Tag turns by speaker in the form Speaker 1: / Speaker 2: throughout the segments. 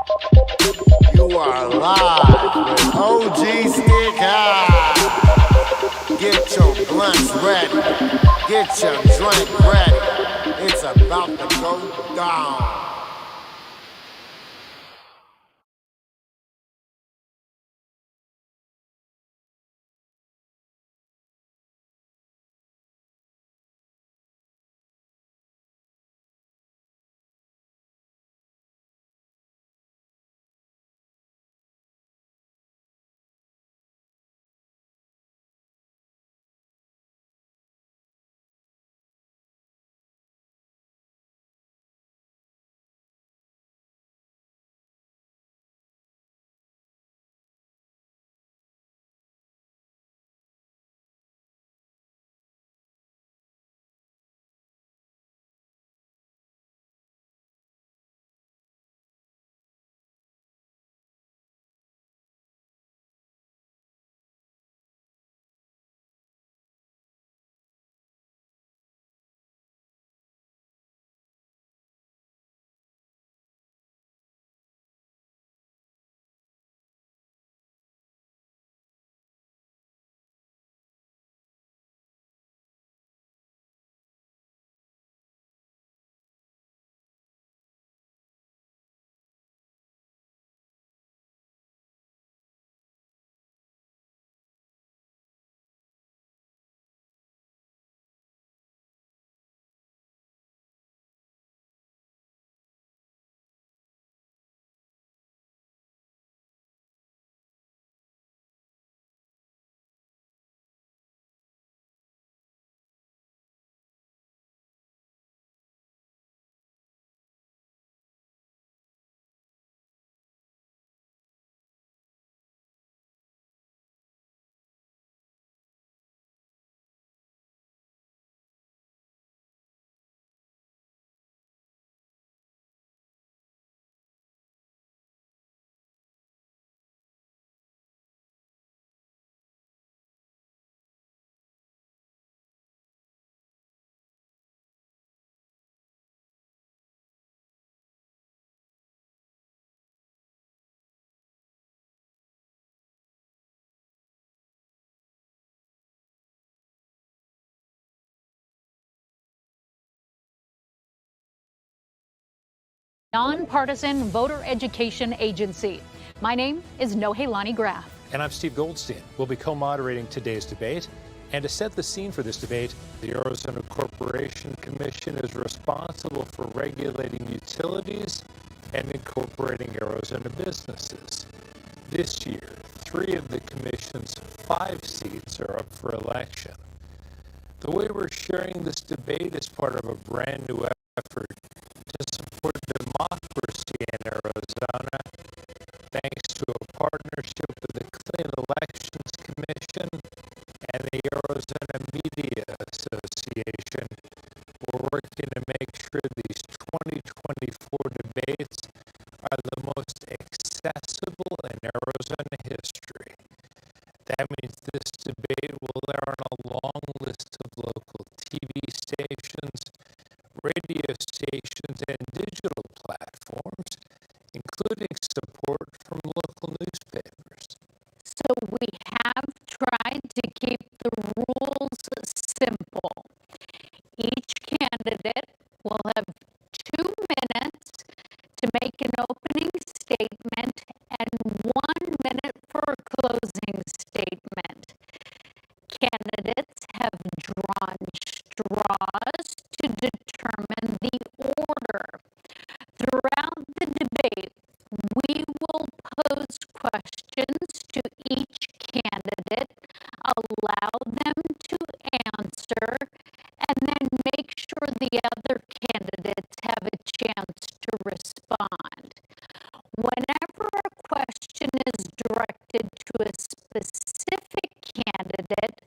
Speaker 1: You are live with OG Stick High. Get your blunts ready. Get your drink ready. It's about to go down.
Speaker 2: Nonpartisan Voter Education Agency. My name is Nohelani Graf.
Speaker 3: And I'm Steve Goldstein. We'll be co-moderating today's debate. And to set the scene for this debate, the Arizona Corporation Commission is responsible for regulating utilities and incorporating Arizona businesses. This year, 3 of the commission's 5 seats are up for election. The way we're sharing this debate is part of a brand new effort to support democracy in Arizona, thanks to a partnership with the Clean Elections Commission and the Arizona Media Association. We're working to make sure these 2024 debates are the most accessible in Arizona history. That means this debate will air on a long list of local TV stations, radio stations, and digital platforms, including support from local newspapers.
Speaker 2: So we have tried to keep the rules simple. Each candidate will have 2 minutes to make an opening statement and 1 minute for a closing statement. Candidates have drawn straws to determine the order. Throughout the debate, we will pose questions to each candidate, allow them to answer, and then make sure the other candidates have a chance to respond. Whenever a question is directed to a specific candidate,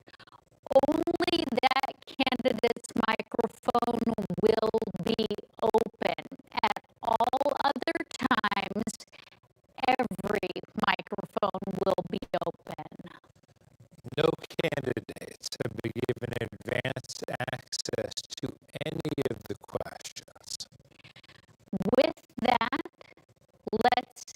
Speaker 2: only that candidate's microphone will be open. At all other times, every microphone will be open.
Speaker 3: No candidates have been given advance access to any of the questions.
Speaker 2: With that, let's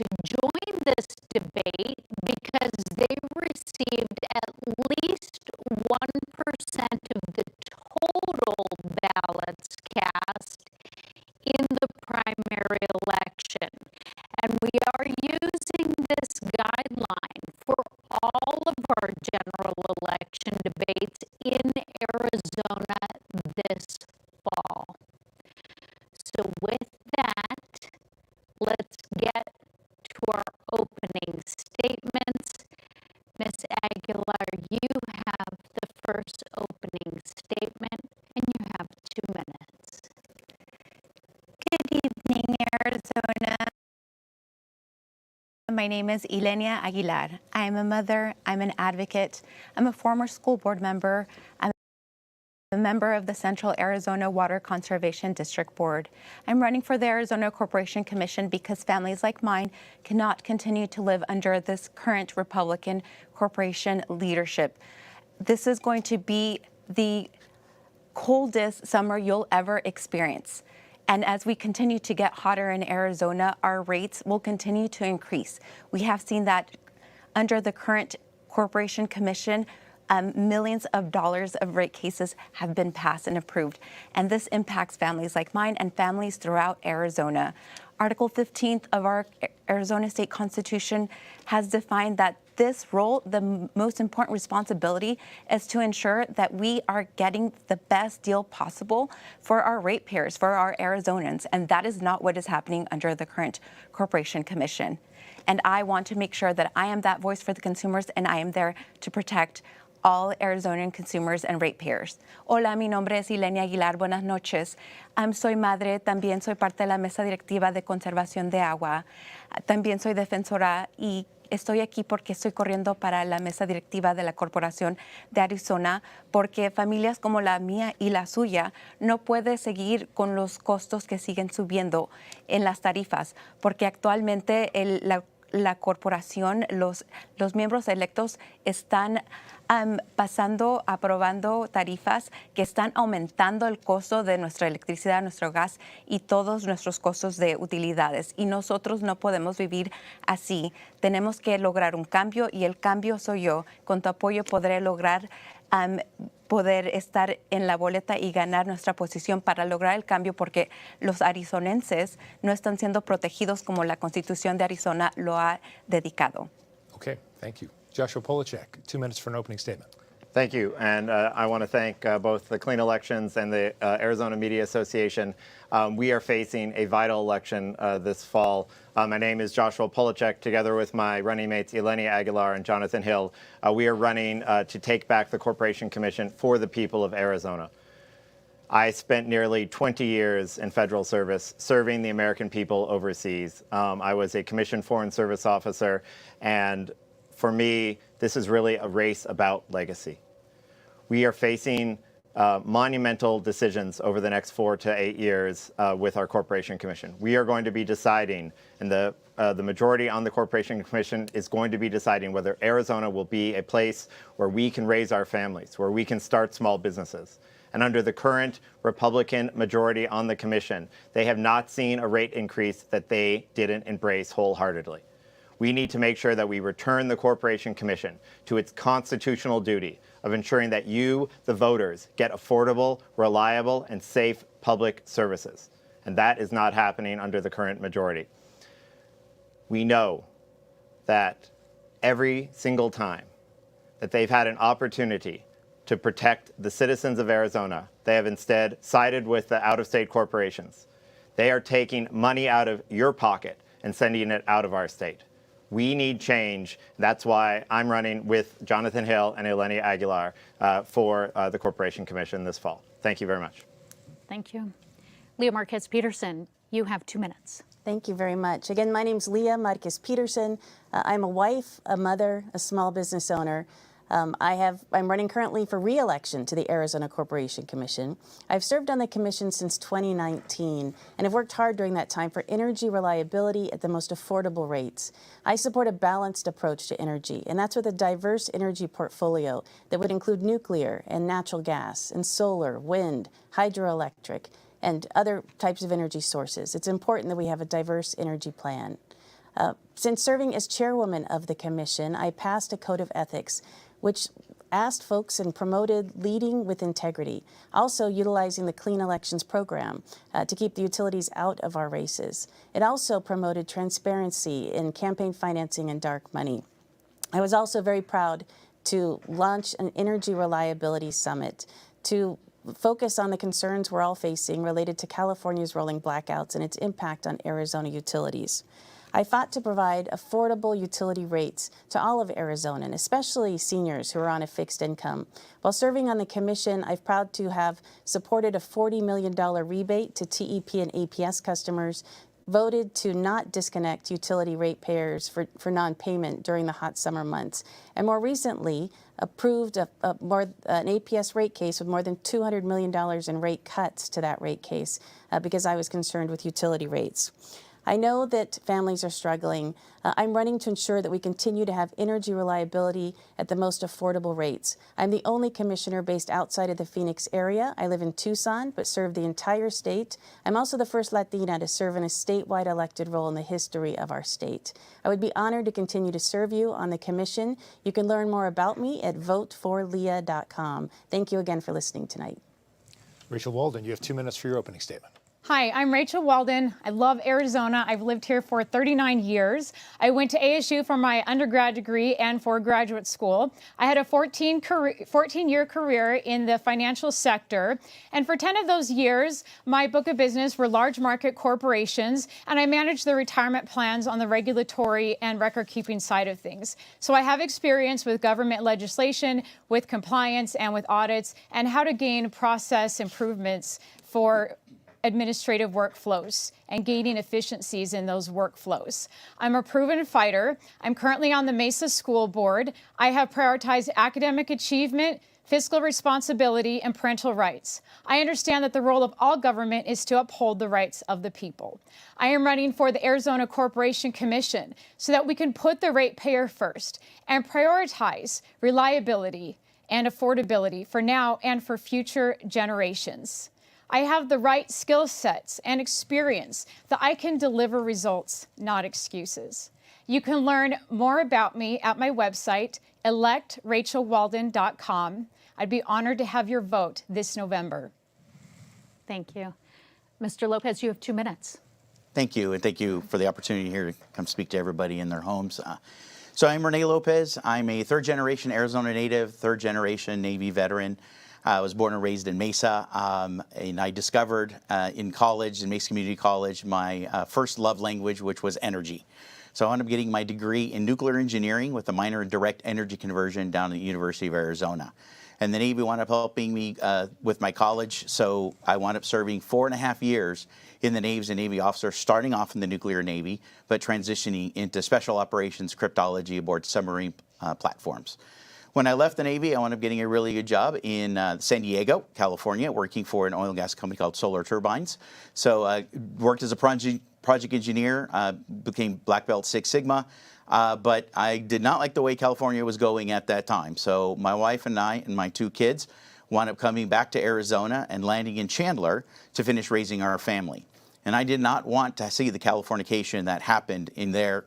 Speaker 2: to join this debate because they received at least 1% of the total ballots cast in the primary election. And we are using this guideline for all of our general election debates in Arizona this fall. So with that, let's get to our opening statements. Ms. Aguilar, you have the first opening statement, and you have 2 minutes.
Speaker 4: Good evening, Arizona. My name is Ilenia Aguilar. I am a mother, I'm an advocate, I'm a former school board member, I'm a member of the Central Arizona Water Conservation District Board. I'm running for the Arizona Corporation Commission because families like mine cannot continue to live under this current Republican corporation leadership. This is going to be the coldest summer you'll ever experience. And as we continue to get hotter in Arizona, our rates will continue to increase. We have seen that under the current Corporation Commission, millions of dollars of rate cases have been passed and approved. And this impacts families like mine and families throughout Arizona. Article 15 of our Arizona State Constitution has defined that this role, the most important responsibility, is to ensure that we are getting the best deal possible for our ratepayers, for our Arizonans, and that is not what is happening under the current Corporation Commission. And I want to make sure that I am that voice for the consumers, and I am there to protect all Arizonian consumers and ratepayers. Hola, mi nombre es Ilenia Aguilar. Buenas noches. Soy madre, también soy parte de la mesa directiva de conservación de agua. También soy defensora y estoy aquí porque estoy corriendo para la mesa directiva de la Corporación de Arizona porque familias como la mía y la suya no pueden seguir con los costos que siguen subiendo en las tarifas porque actualmente la corporación, los miembros electos están aprobando tarifas que están aumentando el costo de nuestra electricidad, nuestro gas y todos nuestros costos de utilidades. Y nosotros no podemos vivir así. Tenemos que lograr un cambio y el cambio soy yo. Con tu apoyo podré lograr poder estar en la boleta y ganar nuestra posición para lograr el cambio porque los arizonenses no están siendo protegidos como la Constitución de Arizona lo ha dedicado.
Speaker 3: Okay, thank you. Joshua Polachek, 2 minutes for an opening statement.
Speaker 5: Thank you, and I want to thank both the Clean Elections and the Arizona Media Association. We are facing a vital election this fall. My name is Joshua Polachek. Together with my running mates Ilenia Aguilar and Jonathan Hill, we are running to take back the Corporation Commission for the people of Arizona. I spent nearly 20 years in federal service serving the American people overseas. I was a commissioned foreign service officer, and for me, this is really a race about legacy. We are facing monumental decisions over the next 4 to 8 years with our Corporation Commission. We are going to be deciding, and the majority on the Corporation Commission is going to be deciding whether Arizona will be a place where we can raise our families, where we can start small businesses. And under the current Republican majority on the commission, they have not seen a rate increase that they didn't embrace wholeheartedly. We need to make sure that we return the Corporation Commission to its constitutional duty of ensuring that you, the voters, get affordable, reliable, and safe public services. And that is not happening under the current majority. We know that every single time that they've had an opportunity to protect the citizens of Arizona, they have instead sided with the out-of-state corporations. They are taking money out of your pocket and sending it out of our state. We need change. That's why I'm running with Jonathan Hill and Ilenia Aguilar for the Corporation Commission this fall. Thank you very much.
Speaker 2: Thank you. Leah Marquez Peterson, you have 2 minutes.
Speaker 6: Thank you very much. Again, my name's Leah Marquez Peterson. I'm a wife, a mother, a small business owner. I'm running currently for re-election to the Arizona Corporation Commission. I've served on the commission since 2019 and have worked hard during that time for energy reliability at the most affordable rates. I support a balanced approach to energy, and that's with a diverse energy portfolio that would include nuclear and natural gas and solar, wind, hydroelectric, and other types of energy sources. It's important that we have a diverse energy plan. Since serving as chairwoman of the commission, I passed a code of ethics, which asked folks and promoted leading with integrity, also utilizing the Clean Elections program to keep the utilities out of our races. It also promoted transparency in campaign financing and dark money. I was also very proud to launch an energy reliability summit to focus on the concerns we're all facing related to California's rolling blackouts and its impact on Arizona utilities. I fought to provide affordable utility rates to all of Arizona, and especially seniors who are on a fixed income. While serving on the commission, I'm proud to have supported a $40 million rebate to TEP and APS customers, voted to not disconnect utility ratepayers for non-payment during the hot summer months, and more recently approved an APS rate case with more than $200 million in rate cuts to that rate case because I was concerned with utility rates. I know that families are struggling. I'm running to ensure that we continue to have energy reliability at the most affordable rates. I'm the only commissioner based outside of the Phoenix area. I live in Tucson, but serve the entire state. I'm also the first Latina to serve in a statewide elected role in the history of our state. I would be honored to continue to serve you on the commission. You can learn more about me at voteforleah.com. Thank you again for listening tonight.
Speaker 3: Rachel Walden, you have 2 minutes for your opening statement.
Speaker 2: Hi, I'm Rachel Walden. I love Arizona. I've lived here for 39 years. I went to ASU for my undergrad degree and for graduate school. I had a 14-year career in the financial sector. And for 10 of those years, my book of business were large market corporations, and I managed the retirement plans on the regulatory and record-keeping side of things. So I have experience with government legislation, with compliance, and with audits, and how to gain process improvements for administrative workflows and gaining efficiencies in those workflows. I'm a proven fighter. I'm currently on the Mesa School Board. I have prioritized academic achievement, fiscal responsibility, and parental rights. I understand that the role of all government is to uphold the rights of the people. I am running for the Arizona Corporation Commission so that we can put the ratepayer first and prioritize reliability and affordability for now and for future generations. I have the right skill sets and experience that I can deliver results, not excuses. You can learn more about me at my website, electrachelwalden.com. I'd be honored to have your vote this November. Thank you. Mr. Lopez, you have 2 minutes.
Speaker 7: Thank you, and thank you for the opportunity here to come speak to everybody in their homes. So I'm Rene Lopez. I'm a third-generation Arizona native, third-generation Navy veteran. I was born and raised in Mesa, and I discovered in college, in Mesa Community College, my first love language, which was energy. So I wound up getting my degree in nuclear engineering with a minor in direct energy conversion down at the University of Arizona. And the Navy wound up helping me with my college, so I wound up serving 4.5 years in the Navy as a Navy officer, starting off in the nuclear Navy, but transitioning into special operations cryptology aboard submarine platforms. When I left the Navy, I wound up getting a really good job in San Diego, California, working for an oil and gas company called Solar Turbines. So I worked as a project engineer, became Black Belt Six Sigma, but I did not like the way California was going at that time. So my wife and I and my 2 kids wound up coming back to Arizona and landing in Chandler to finish raising our family. And I did not want to see the Californication that happened in their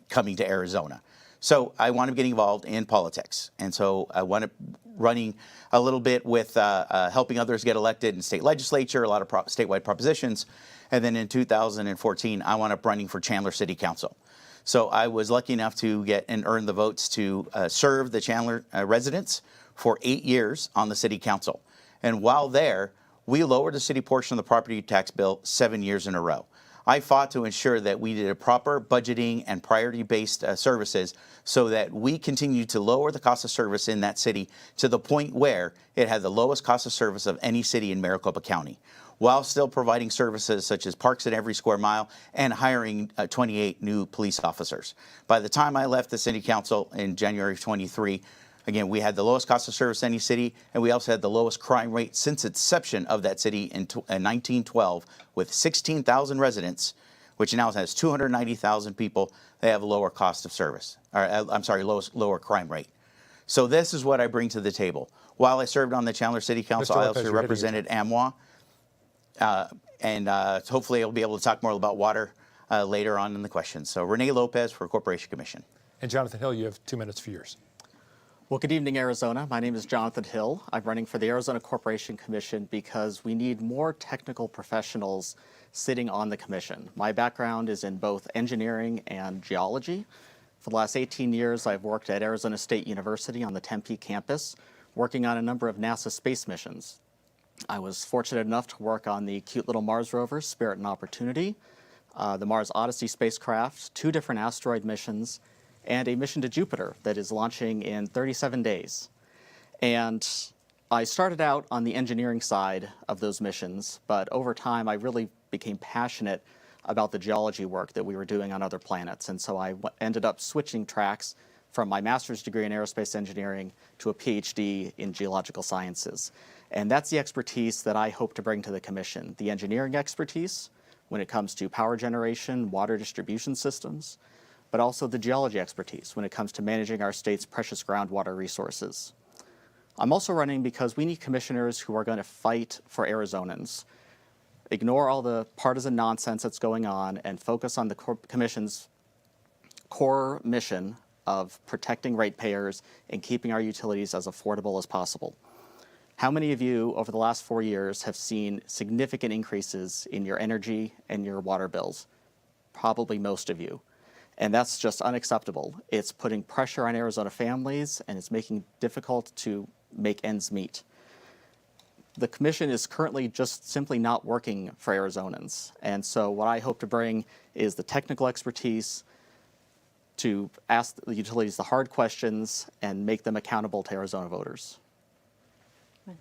Speaker 7: coming to Arizona. So I wound up getting involved in politics. And so I wound up running a little bit with helping others get elected in state legislature, a lot of statewide propositions. And then in 2014, I wound up running for Chandler City Council. So I was lucky enough to get and earn the votes to serve the Chandler residents for 8 years on the city council. And while there, we lowered the city portion of the property tax bill 7 years in a row. I fought to ensure that we did a proper budgeting and priority-based services so that we continued to lower the cost of service in that city to the point where it had the lowest cost of service of any city in Maricopa County, while still providing services such as parks at every square mile and hiring 28 new police officers. By the time I left the city council in January of 23, again, we had the lowest cost of service in any city, and we also had the lowest crime rate since inception of that city in 1912, with 16,000 residents, which now has 290,000 people. They have a lower cost of service, or lower crime rate. So this is what I bring to the table. While I served on the Chandler City Council, I also represented AMWA, and hopefully I'll be able to talk more about water. later on in the question. So Rene Lopez for Corporation Commission.
Speaker 3: And Jonathan Hill, you have 2 minutes for yours.
Speaker 8: Well, good evening, Arizona. My name is Jonathan Hill. I'm running for the Arizona Corporation Commission because we need more technical professionals sitting on the commission. My background is in both engineering and geology. For the last 18 years, I've worked at Arizona State University on the Tempe campus, working on a number of NASA space missions. I was fortunate enough to work on the cute little Mars rover, Spirit and Opportunity, the Mars Odyssey spacecraft, 2 different asteroid missions, and a mission to Jupiter that is launching in 37 days. And I started out on the engineering side of those missions, but over time I really became passionate about the geology work that we were doing on other planets. And so I ended up switching tracks from my master's degree in aerospace engineering to a PhD in geological sciences. And that's the expertise that I hope to bring to the commission, the engineering expertise when it comes to power generation, water distribution systems, but also the geology expertise when it comes to managing our state's precious groundwater resources. I'm also running because we need commissioners who are going to fight for Arizonans, ignore all the partisan nonsense that's going on, and focus on the Commission's core mission of protecting ratepayers and keeping our utilities as affordable as possible. How many of you over the last 4 years have seen significant increases in your energy and your water bills? Probably most of you. And that's just unacceptable. It's putting pressure on Arizona families, and it's making it difficult to make ends meet. The commission is currently just simply not working for Arizonans. And so what I hope to bring is the technical expertise to ask the utilities the hard questions and make them accountable to Arizona voters.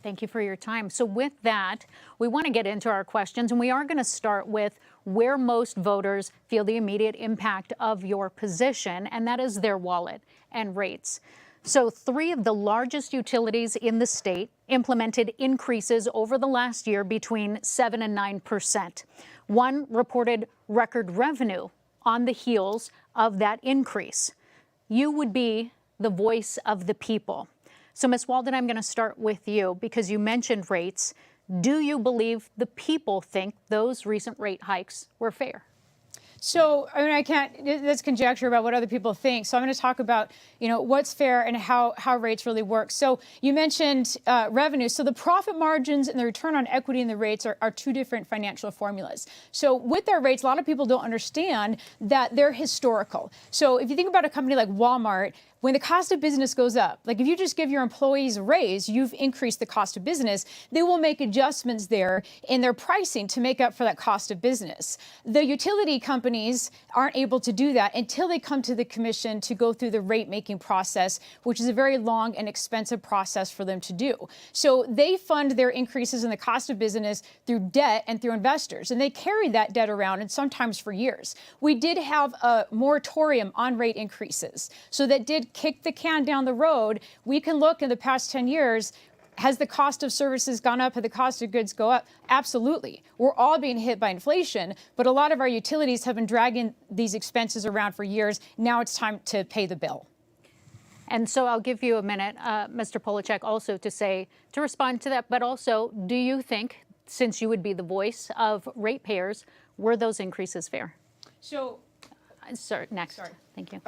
Speaker 9: Thank you for your time. So with that, we want to get into our questions, and we are going to start with where most voters feel the immediate impact of your position, and that is their wallet and rates. So 3 of the largest utilities in the state implemented increases over the last year between 7 and 9%. One reported record revenue on the heels of that increase. You would be the voice of the people. So, Ms. Walden, I'm going to start with you because you mentioned rates. Do you believe the people think those recent rate hikes were fair?
Speaker 2: So, I mean, that's conjecture about what other people think. So I'm going to talk about, what's fair and how rates really work. So you mentioned revenue. So the profit margins and the return on equity in the rates are 2 different financial formulas. So with our rates, a lot of people don't understand that they're historical. So if you think about a company like Walmart, when the cost of business goes up, like if you just give your employees a raise, you've increased the cost of business. They will make adjustments there in their pricing to make up for that cost of business. The utility companies aren't able to do that until they come to the commission to go through the rate making process, which is a very long and expensive process for them to do. So they fund their increases in the cost of business through debt and through investors, and they carry that debt around, and sometimes for years. We did have a moratorium on rate increases, so that did kick the can down the road. We can look in the past 10 years, has the cost of services gone up? Have the cost of goods go up? Absolutely. We're all being hit by inflation, but a lot of our utilities have been dragging these expenses around for years. Now it's time to pay the bill.
Speaker 9: And so I'll give you a minute, Mr. Polachek, also to respond to that, but also, do you think, since you would be the voice of ratepayers, were those increases fair?
Speaker 2: So,
Speaker 9: Sir, next. Sorry. Thank you.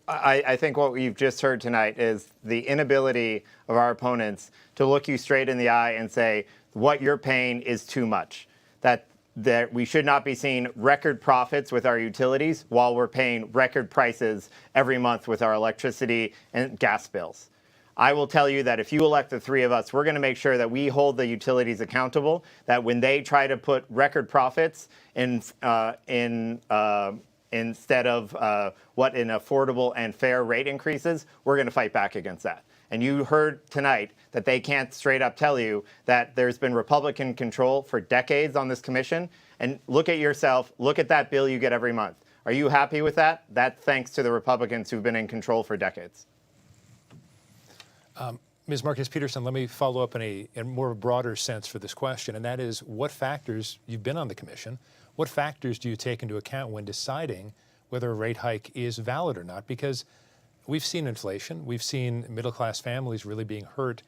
Speaker 5: I think what we've just heard tonight is the inability of our opponents to look you straight in the eye and say, what you're paying is too much. That we should not be seeing record profits with our utilities while we're paying record prices every month with our electricity and gas bills. I will tell you that if you elect the 3 of us, we're going to make sure that we hold the utilities accountable, that when they try to put record profits instead of what an affordable and fair rate increases, we're going to fight back against that. And you heard tonight that they can't straight up tell you that there's been Republican control for decades on this commission. And look at yourself, look at that bill you get every month. Are you happy with that? That's thanks to the Republicans who've been in control for decades.
Speaker 3: Ms. Marquez-Peterson, let me follow up in a more broader sense for this question, and that is what factors, you've been on the commission, what factors do you take into account when deciding whether a rate hike is valid or not? Because we've seen inflation, we've seen middle-class families really being hurt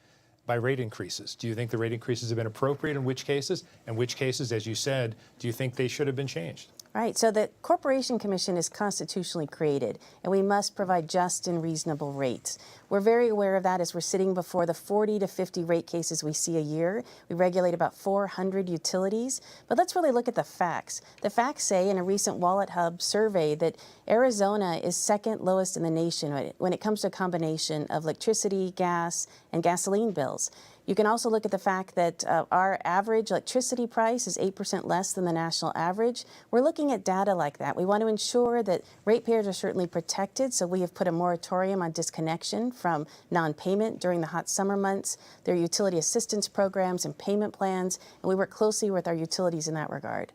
Speaker 3: by rate increases. Do you think the rate increases have been appropriate in which cases? In which cases, as you said, do you think they should have been changed?
Speaker 6: Right, so the Corporation Commission is constitutionally created, and we must provide just and reasonable rates. We're very aware of that as we're sitting before the 40 to 50 rate cases we see a year. We regulate about 400 utilities, but let's really look at the facts. The facts say in a recent Wallet Hub survey that Arizona is second lowest in the nation when it comes to a combination of electricity, gas, and gasoline bills. You can also look at the fact that our average electricity price is 8% less than the national average. We're looking at data like that. We want to ensure that ratepayers are certainly protected, so we have put a moratorium on disconnection from non-payment during the hot summer months. There are utility assistance programs and payment plans, and we work closely with our utilities in that regard.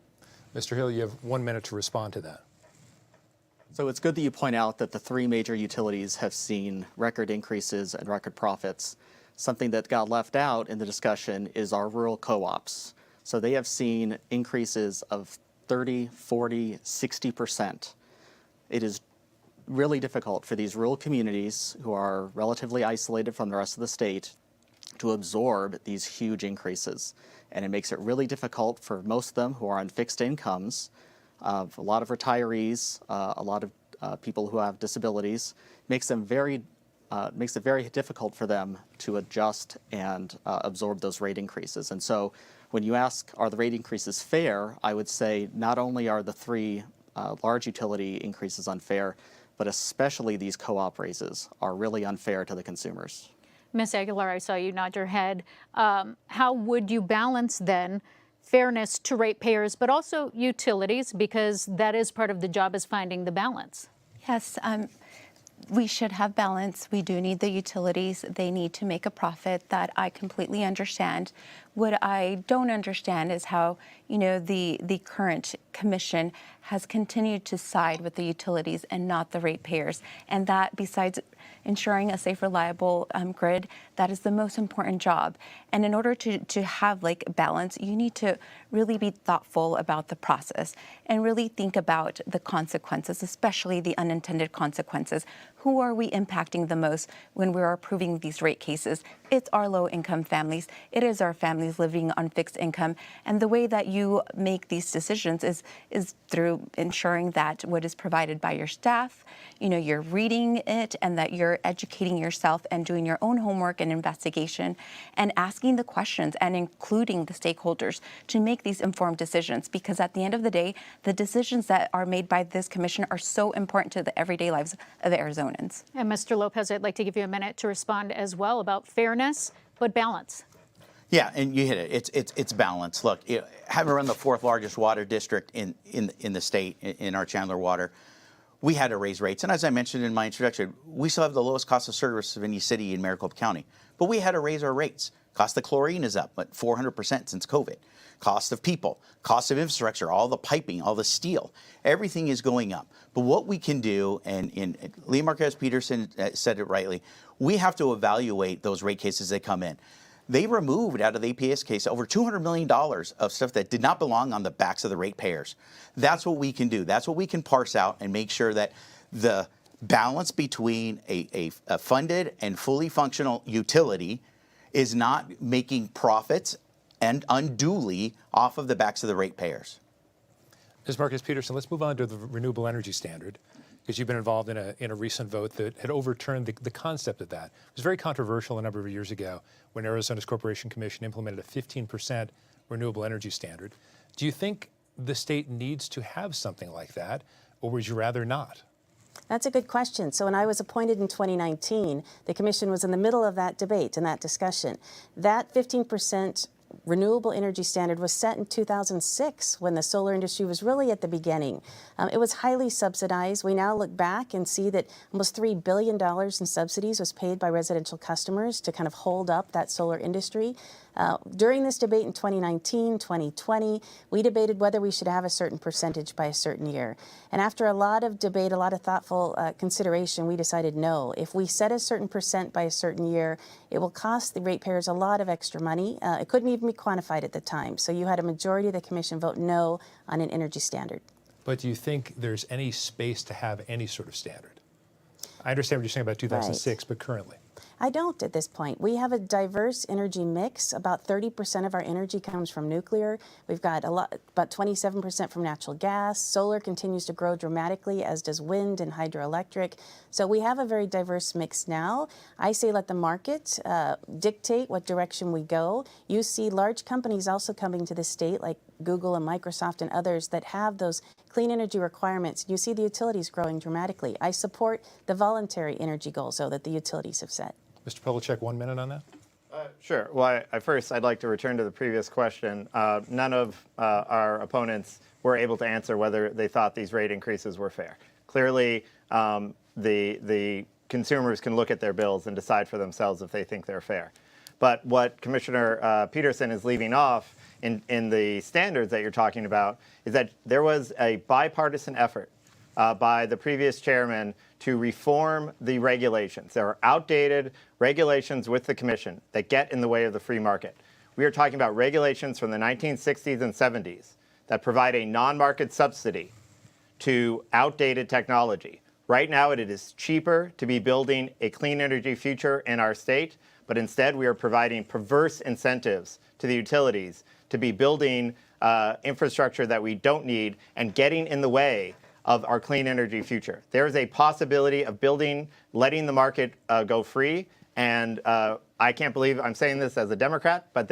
Speaker 3: Mr. Hill, you have 1 minute to respond to that.
Speaker 8: So it's good that you point out that the three major utilities have seen record increases and record profits. Something that got left out in the discussion is our rural co-ops. So they have seen increases of 30, 40, 60%. It is really difficult for these rural communities who are relatively isolated from the rest of the state to absorb these huge increases. And it makes it really difficult for most of them who are on fixed incomes, a lot of retirees, a lot of people who have disabilities, makes it very difficult for them to adjust and absorb those rate increases. And so when you ask, are the rate increases fair, I would say not only are the three large utility increases unfair, but especially these co-op raises are really unfair to the consumers.
Speaker 9: Ms. Aguilar, I saw you nod your head. How would you balance then fairness to ratepayers, but also utilities, because that is part of the job, is finding the balance?
Speaker 4: Yes, we should have balance. We do need the utilities. They need to make a profit. That I completely understand. What I don't understand is how, the current commission has continued to side with the utilities and not the ratepayers. And that, besides ensuring a safe, reliable grid, that is the most important job. And in order to have balance, you need to really be thoughtful about the process and really think about the consequences, especially the unintended consequences. Who are we impacting the most when we're approving these rate cases? It's our low-income families. It is our families living on fixed income. And the way that you make these decisions is through ensuring that what is provided by your staff, you're reading it and that you're educating yourself and doing your own homework and investigation and asking the questions and including the stakeholders to make these informed decisions. Because at the end of the day, the decisions that are made by this commission are so important to the everyday lives of Arizonans.
Speaker 9: And Mr. Lopez, I'd like to give you a minute to respond as well about fairness, but balance.
Speaker 7: Yeah, and you hit it. It's balance. Look, having run the fourth largest water district in the state, in our Chandler Water, we had to raise rates. And as I mentioned in my introduction, we still have the lowest cost of service of any city in Maricopa County. But we had to raise our rates. Cost of chlorine is up, 400% since COVID. Cost of people, cost of infrastructure, all the piping, all the steel, everything is going up. But what we can do, and Leah Marquez Peterson said it rightly, we have to evaluate those rate cases as they come in. They removed out of the APS case over $200 million of stuff that did not belong on the backs of the ratepayers. That's what we can do. That's what we can parse out and make sure that the balance between a funded and fully functional utility is not making profits and unduly off of the backs of the ratepayers.
Speaker 3: Ms. Marquez Peterson, let's move on to the renewable energy standard, because you've been involved in a recent vote that had overturned the concept of that. It was very controversial a number of years ago when Arizona's Corporation Commission implemented a 15% renewable energy standard. Do you think the state needs to have something like that, or would you rather not?
Speaker 6: That's a good question. So when I was appointed in 2019, the commission was in the middle of that debate and that discussion. That 15% renewable energy standard was set in 2006 when the solar industry was really at the beginning. It was highly subsidized. We now look back and see that almost $3 billion in subsidies was paid by residential customers to kind of hold up that solar industry. During this debate in 2019, 2020, we debated whether we should have a certain percentage by a certain year. And after a lot of debate, a lot of thoughtful consideration, we decided no. If we set a certain percent by a certain year, it will cost the ratepayers a lot of extra money. It couldn't even be quantified at the time. So you had a majority of the commission vote no on an energy standard.
Speaker 3: But do you think there's any space to have any sort of standard? I understand what you're saying about 2006, but currently.
Speaker 6: I don't at this point. We have a diverse energy mix. About 30% of our energy comes from nuclear. We've got about 27% from natural gas. Solar continues to grow dramatically, as does wind and hydroelectric. So we have a very diverse mix now. I say let the market dictate what direction we go. You see large companies also coming to the state, like Google and Microsoft and others, that have those clean energy requirements. You see the utilities growing dramatically. I support the voluntary energy goals, though, that the utilities have set.
Speaker 3: Mr. Polachek, 1 minute on that?
Speaker 5: Sure. Well, first, I'd like to return to the previous question. None of our opponents were able to answer whether they thought these rate increases were fair. Clearly, the consumers can look at their bills and decide for themselves if they think they're fair. But what Commissioner Peterson is leaving off in the standards that you're talking about is that there was a bipartisan effort by the previous chairman to reform the regulations. There are outdated regulations with the commission that get in the way of the free market. We are talking about regulations from the 1960s and 70s that provide a non-market subsidy to outdated technology. Right now, it is cheaper to be building a clean energy future in our state, but instead we are providing perverse incentives to the utilities to be building infrastructure that we don't need and getting in the way of our clean energy future. There is a possibility of letting the market go free, and I can't believe I'm saying this as a Democrat, but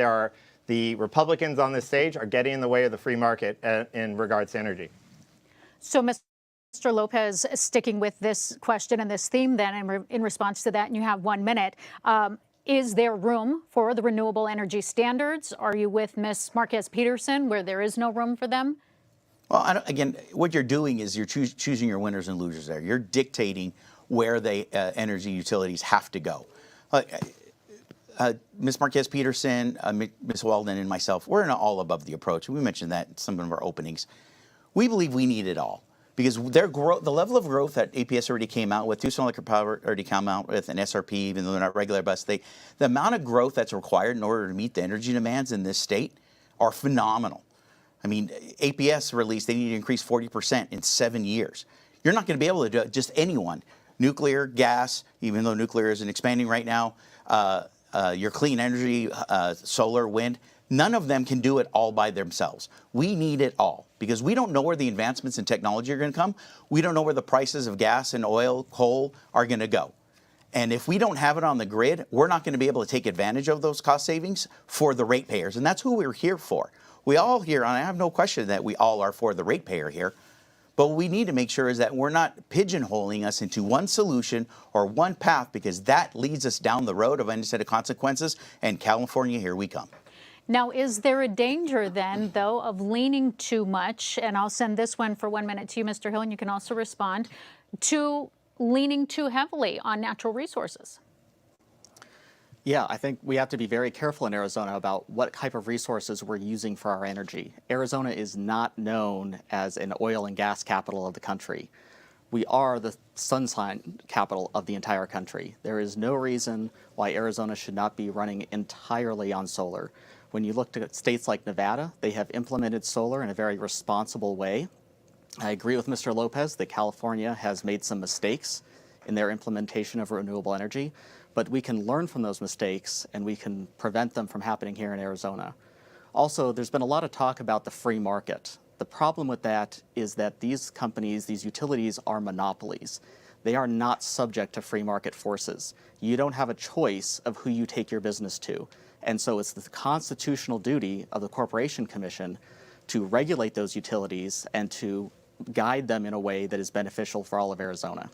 Speaker 5: the Republicans on this stage are getting in the way of the free market in regards to energy.
Speaker 9: So, Mr. Lopez, sticking with this question and this theme then, and in response to that, and you have 1 minute, is there room for the renewable energy standards? Are you with Ms. Marquez Peterson, where there is no room for them?
Speaker 7: Well, again, what you're doing is you're choosing your winners and losers there. You're dictating where the energy utilities have to go. Ms. Marquez Peterson, Ms. Walden, and myself, we're in an all above the approach. We mentioned that in some of our openings. We believe we need it all because the level of growth that APS already came out with, Tucson Electric Power already came out with, an SRP, even though they're not regular bus, the amount of growth that's required in order to meet the energy demands in this state are phenomenal. I mean, APS released they need to increase 40% in 7 years. You're not going to be able to do it, just anyone. Nuclear, gas, even though nuclear isn't expanding right now, your clean energy, solar, wind, none of them can do it all by themselves. We need it all because we don't know where the advancements in technology are going to come. We don't know where the prices of gas and oil, coal are going to go. And if we don't have it on the grid, we're not going to be able to take advantage of those cost savings for the ratepayers. And that's who we're here for. We all here, and I have no question that we all are for the ratepayer here, but what we need to make sure is that we're not pigeonholing us into one solution or one path because that leads us down the road of any set of consequences, and California, here we come.
Speaker 9: Now, is there a danger then, though, of leaning too much, and I'll send this one for 1 minute to you, Mr. Hill, and you can also respond, to leaning too heavily on natural resources?
Speaker 8: Yeah, I think we have to be very careful in Arizona about what type of resources we're using for our energy. Arizona is not known as an oil and gas capital of the country. We are the sunshine capital of the entire country. There is no reason why Arizona should not be running entirely on solar. When you look at states like Nevada, they have implemented solar in a very responsible way. I agree with Mr. Lopez that California has made some mistakes in their implementation of renewable energy, but we can learn from those mistakes and we can prevent them from happening here in Arizona. Also, there's been a lot of talk about the free market. The problem with that is that these companies, these utilities, are monopolies. They are not subject to free market forces. You don't have a choice of who you take your business to. And so it's the constitutional duty of the Corporation Commission to regulate those utilities and to guide them in a way that is beneficial for all of Arizona.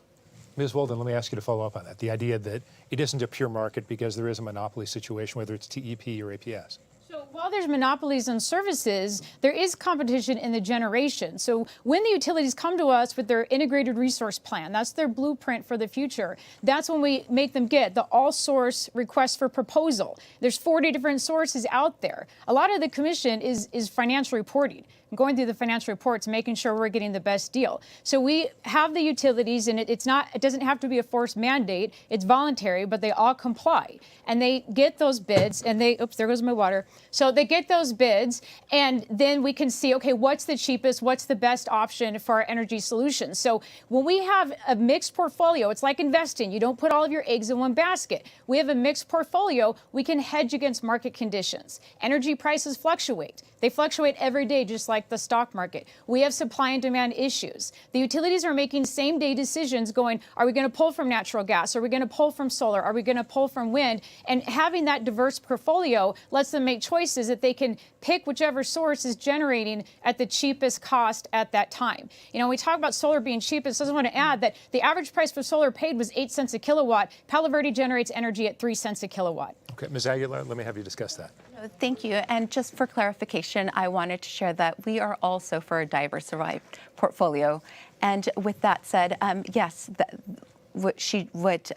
Speaker 3: Ms. Walden, let me ask you to follow up on that. The idea that it isn't a pure market because there is a monopoly situation, whether it's TEP or APS.
Speaker 2: So while there's monopolies on services, there is competition in the generation. So when the utilities come to us with their integrated resource plan, that's their blueprint for the future, that's when we make them get the all-source request for proposal. There's 40 different sources out there. A lot of the commission is financial reporting. going through the financial reports, making sure we're getting the best deal. So we have the utilities, and it doesn't have to be a forced mandate. It's voluntary, but they all comply. And they get those bids, and oops, there goes my water. So they get those bids, and then we can see, okay, what's the cheapest, what's the best option for our energy solutions. So when we have a mixed portfolio, it's like investing. You don't put all of your eggs in one basket. We have a mixed portfolio. We can hedge against market conditions. Energy prices fluctuate. They fluctuate every day, just like the stock market. We have supply and demand issues. The utilities are making same-day decisions going, are we going to pull from natural gas? Are we going to pull from solar? Are we going to pull from wind? And having that diverse portfolio lets them make choices that they can pick whichever source is generating at the cheapest cost at that time. You know, we talk about solar being cheapest. I just want to add that the average price for solar paid was 8 cents a kilowatt. Palo Verde generates energy at 3 cents a kilowatt.
Speaker 3: Okay, Ms. Aguilar, let me have you discuss that.
Speaker 4: Thank you. And just for clarification, I wanted to share that we are also for a diversified portfolio. And with that said, yes, what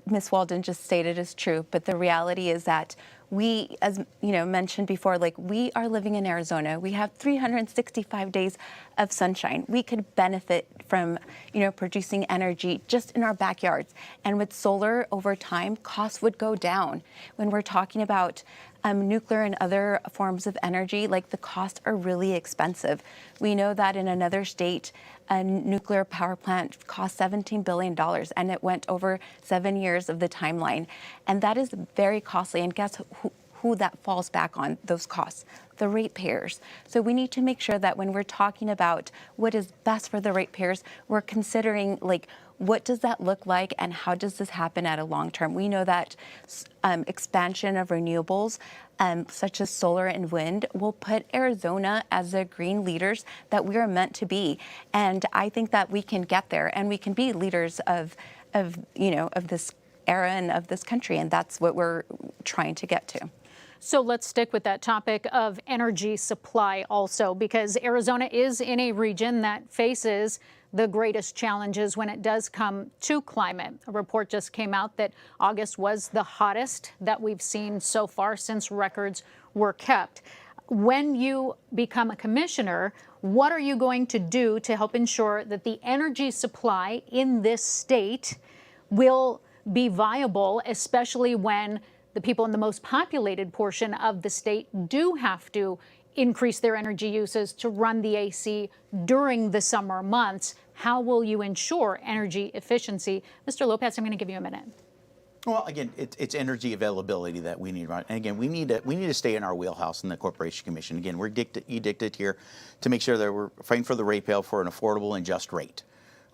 Speaker 4: Ms. Walden just stated is true. But the reality is that we, as you know, mentioned before, like we are living in Arizona. We have 365 days of sunshine. We could benefit from, you know, producing energy just in our backyards. And with solar over time, costs would go down. When we're talking about nuclear and other forms of energy, like the costs are really expensive. We know that in another state, a nuclear power plant cost $17 billion, and it went over 7 years of the timeline. And that is very costly. And guess who that falls back on, those costs? The ratepayers. So we need to make sure that when we're talking about what is best for the ratepayers, we're considering, like, what does that look like and how does this happen at a long term? We know that expansion of renewables, such as solar and wind, will put Arizona as the green leaders that we are meant to be. And I think that we can get there, and we can be leaders of this era and of this country. And that's what we're trying to get to.
Speaker 9: So let's stick with that topic of energy supply also, because Arizona is in a region that faces the greatest challenges when it does come to climate. A report just came out that August was the hottest that we've seen so far since records were kept. When you become a commissioner, what are you going to do to help ensure that the energy supply in this state will be viable, especially when the people in the most populated portion of the state do have to increase their energy uses to run the AC during the summer months? How will you ensure energy efficiency? Mr. Lopez, I'm going to give you a minute.
Speaker 7: Well, again, it's energy availability that we need, right? And again, we need to stay in our wheelhouse in the Corporation Commission. Again, we're edicted here to make sure that we're fighting for the ratepayer for an affordable and just rate.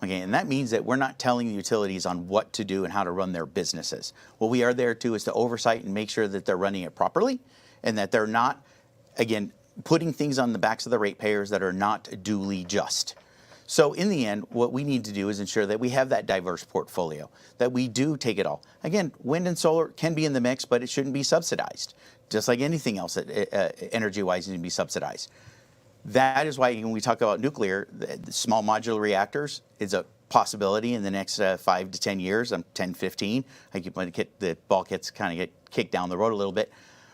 Speaker 7: Okay, and that means that we're not telling the utilities on what to do and how to run their businesses. What we are there to is to oversight and make sure that they're running it properly, and that they're not, again, putting things on the backs of the ratepayers that are not duly just. So in the end, what we need to do is ensure that we have that diverse portfolio, that we do take it all. Again, wind and solar can be in the mix, but it shouldn't be subsidized. Just like anything else energy-wise needs to be subsidized. That is why when we talk about nuclear, the small modular reactors is a possibility in the next 5 to 10 years, 10, 15. I keep letting the ball kind of get kicked down the road a little bit.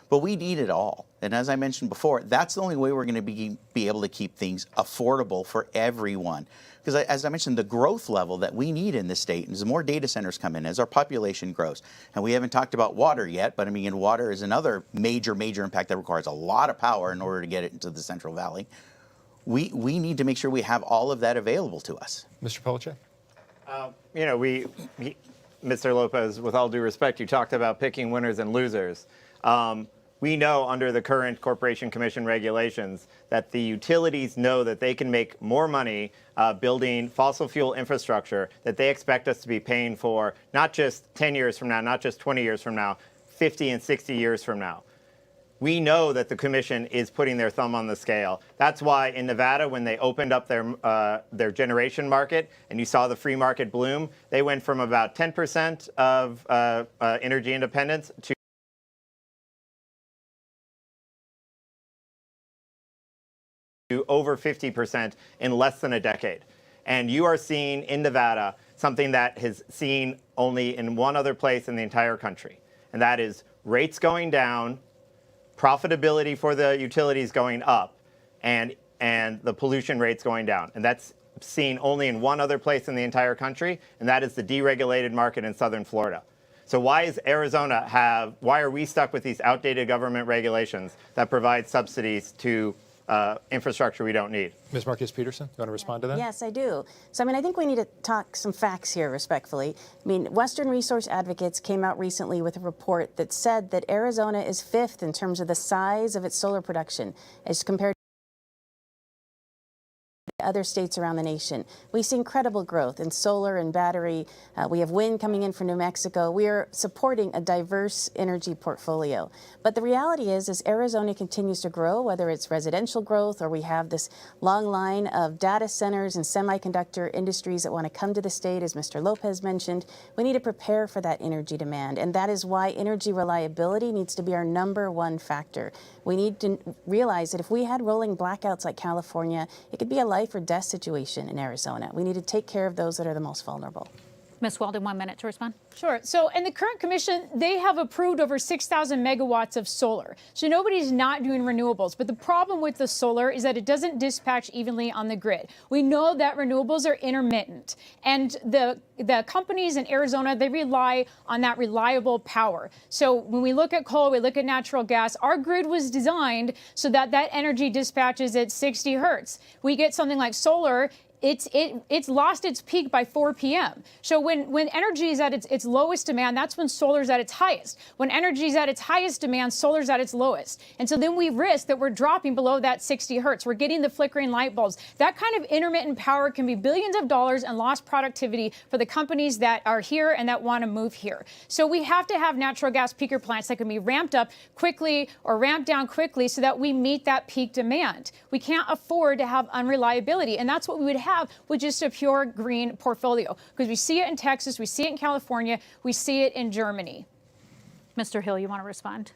Speaker 7: But we need it all. And as I mentioned before, that's the only way we're going to be able to keep things affordable for everyone. Because as I mentioned, the growth level that we need in this state, as more data centers come in, as our population grows, and we haven't talked about water yet, but I mean, water is another major impact that requires a lot of power in order to get it into the Central Valley. We need to make sure we have all of that available to us.
Speaker 3: Mr. Polachek?
Speaker 5: You know, Mr. Lopez, with all due respect, you talked about picking winners and losers. We know under the current Corporation Commission regulations that the utilities know that they can make more money building fossil fuel infrastructure that they expect us to be paying for not just 10 years from now, not just 20 years from now, 50 and 60 years from now. We know that the commission is putting their thumb on the scale. That's why in Nevada, when they opened up their generation market and you saw the free market bloom, they went from about 10% of energy independence to over 50% in less than a decade. And you are seeing in Nevada something that has seen only in one other place in the entire country, and that is rates going down, profitability for the utilities going up, and and the pollution rates going down. And that's seen only in one other place in the entire country, and that is the deregulated market in southern Florida. So why are we stuck with these outdated government regulations that provide subsidies to infrastructure we don't need?
Speaker 3: Ms. Marquez Peterson, you want to respond to that?
Speaker 6: Yes, I do. So, I think we need to talk some facts here, respectfully. Western Resource Advocates came out recently with a report that said that Arizona is 5th in terms of the size of its solar production as compared other states around the nation. We see incredible growth in solar and battery. We have wind coming in from New Mexico. We are supporting a diverse energy portfolio. But the reality is Arizona continues to grow, whether it's residential growth or we have this long line of data centers and semiconductor industries that want to come to the state, as Mr. Lopez mentioned. We need to prepare for that energy demand. And that is why energy reliability needs to be our #1 factor. We need to realize that if we had rolling blackouts like California, it could be a life or death situation in Arizona. We need to take care of those that are the most vulnerable.
Speaker 9: Ms. Walden, 1 minute to respond.
Speaker 2: Sure. So in the current commission, they have approved over 6,000 megawatts of solar. So nobody's not doing renewables. But the problem with the solar is that it doesn't dispatch evenly on the grid. We know that renewables are intermittent. And the companies in Arizona, they rely on that reliable power. So when we look at coal, we look at natural gas, our grid was designed so that that energy dispatches at 60 hertz. We get something like solar, it's lost its peak by 4 p.m. So when energy is at its lowest demand, that's when solar's at its highest. When energy is at its highest demand, solar's at its lowest. And so then we risk that we're dropping below that 60 hertz. We're getting the flickering light bulbs. That kind of intermittent power can be billions of dollars and lost productivity for the companies that are here and that want to move here. So we have to have natural gas peaker plants that can be ramped up quickly or ramped down quickly so that we meet that peak demand. We can't afford to have unreliability. And that's what we would have with just a pure green portfolio, because we see it in Texas, we see it in California, we see it in Germany.
Speaker 9: Mr. Hill, you want to respond?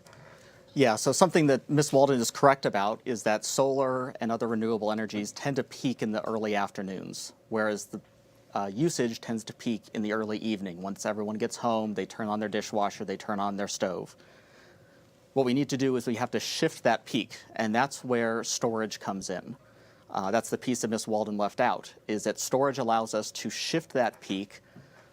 Speaker 8: Yeah, so something that Ms. Walden is correct about is that solar and other renewable energies tend to peak in the early afternoons, whereas the usage tends to peak in the early evening. Once everyone gets home, they turn on their dishwasher, they turn on their stove. What we need to do is we have to shift that peak, and that's where storage comes in. That's the piece that Ms. Walden left out, is that storage allows us to shift that peak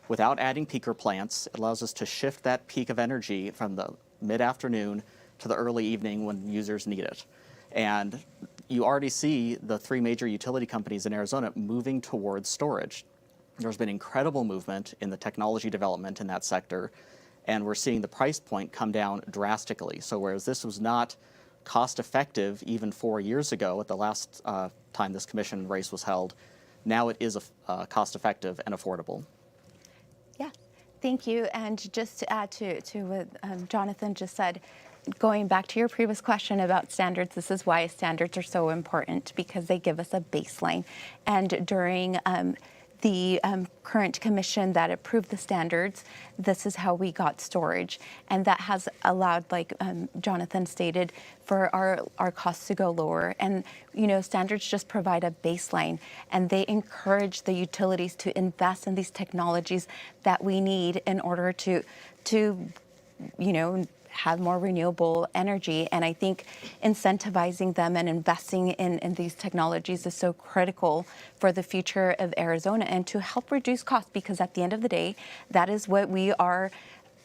Speaker 8: without adding peaker plants. It allows us to shift that peak of energy from the mid-afternoon to the early evening when users need it. And you already see the 3 major utility companies in Arizona moving towards storage. There's been incredible movement in the technology development in that sector, and we're seeing the price point come down drastically. So whereas this was not cost-effective even 4 years ago at the last time this commission race was held, now it is cost-effective and affordable.
Speaker 4: Yeah, thank you. And just to add to what Jonathan just said, going back to your previous question about standards, this is why standards are so important, because they give us a baseline. And during the current commission that approved the standards, this is how we got storage. And that has allowed, like Jonathan stated, for our costs to go lower. And, standards just provide a baseline, and they encourage the utilities to invest in these technologies that we need in order to have more renewable energy. And I think incentivizing them and investing in these technologies is so critical for the future of Arizona and to help reduce costs, because at the end of the day, that is what we are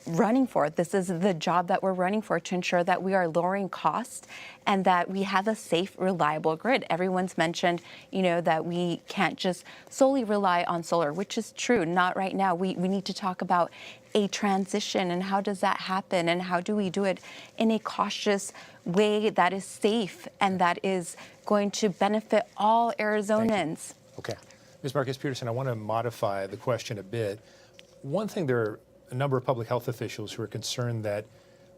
Speaker 4: running for. This is the job that we're running for, to ensure that we are lowering costs and that we have a safe, reliable grid. Everyone's mentioned, that we can't just solely rely on solar, which is true. Not right now. We need to talk about a transition, and how does that happen, and how do we do it in a cautious way that is safe and that is going to benefit all Arizonans.
Speaker 3: Okay. Ms. Marquez Peterson, I want to modify the question a bit. One thing, there are a number of public health officials who are concerned that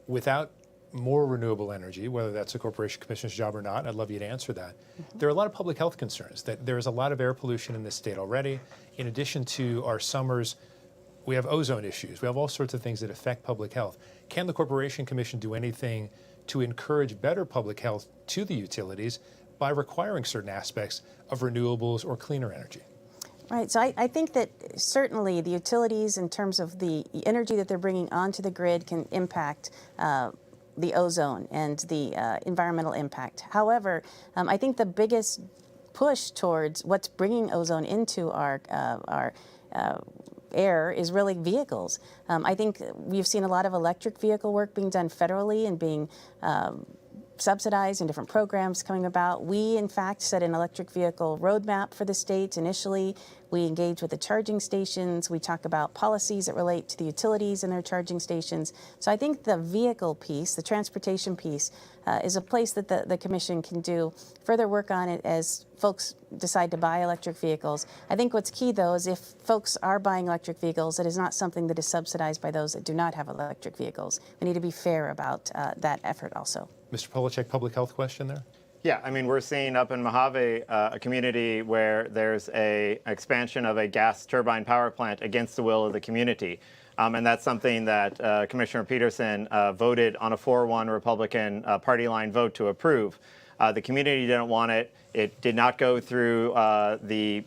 Speaker 3: without more renewable energy, whether that's the Corporation Commissioner's job or not, I'd love you to answer that. There are a lot of public health concerns, that there is a lot of air pollution in this state already. In addition to our summers, we have ozone issues. We have all sorts of things that affect public health. Can the Corporation Commission do anything to encourage better public health to the utilities by requiring certain aspects of renewables or cleaner energy?
Speaker 6: Right. So I think that certainly the utilities, in terms of the energy that they're bringing onto the grid, can impact the ozone and the environmental impact. However, I think the biggest push towards what's bringing ozone into our air is really vehicles. I think we've seen a lot of electric vehicle work being done federally and being subsidized and different programs coming about. We, in fact, set an electric vehicle roadmap for the state initially. We engage with the charging stations. We talk about policies that relate to the utilities and their charging stations. So I think the vehicle piece, the transportation piece, is a place that the Commission can do further work on it as folks decide to buy electric vehicles. I think what's key, though, is if folks are buying electric vehicles, it is not something that is subsidized by those that do not have electric vehicles. We need to be fair about that effort also.
Speaker 3: Mr. Polachek, public health question there?
Speaker 5: Yeah, I mean, we're seeing up in Mojave a community where there's an expansion of a gas turbine power plant against the will of the community. And that's something that Commissioner Peterson voted on a 4-1 Republican party line vote to approve. The community didn't want it. It did not go through the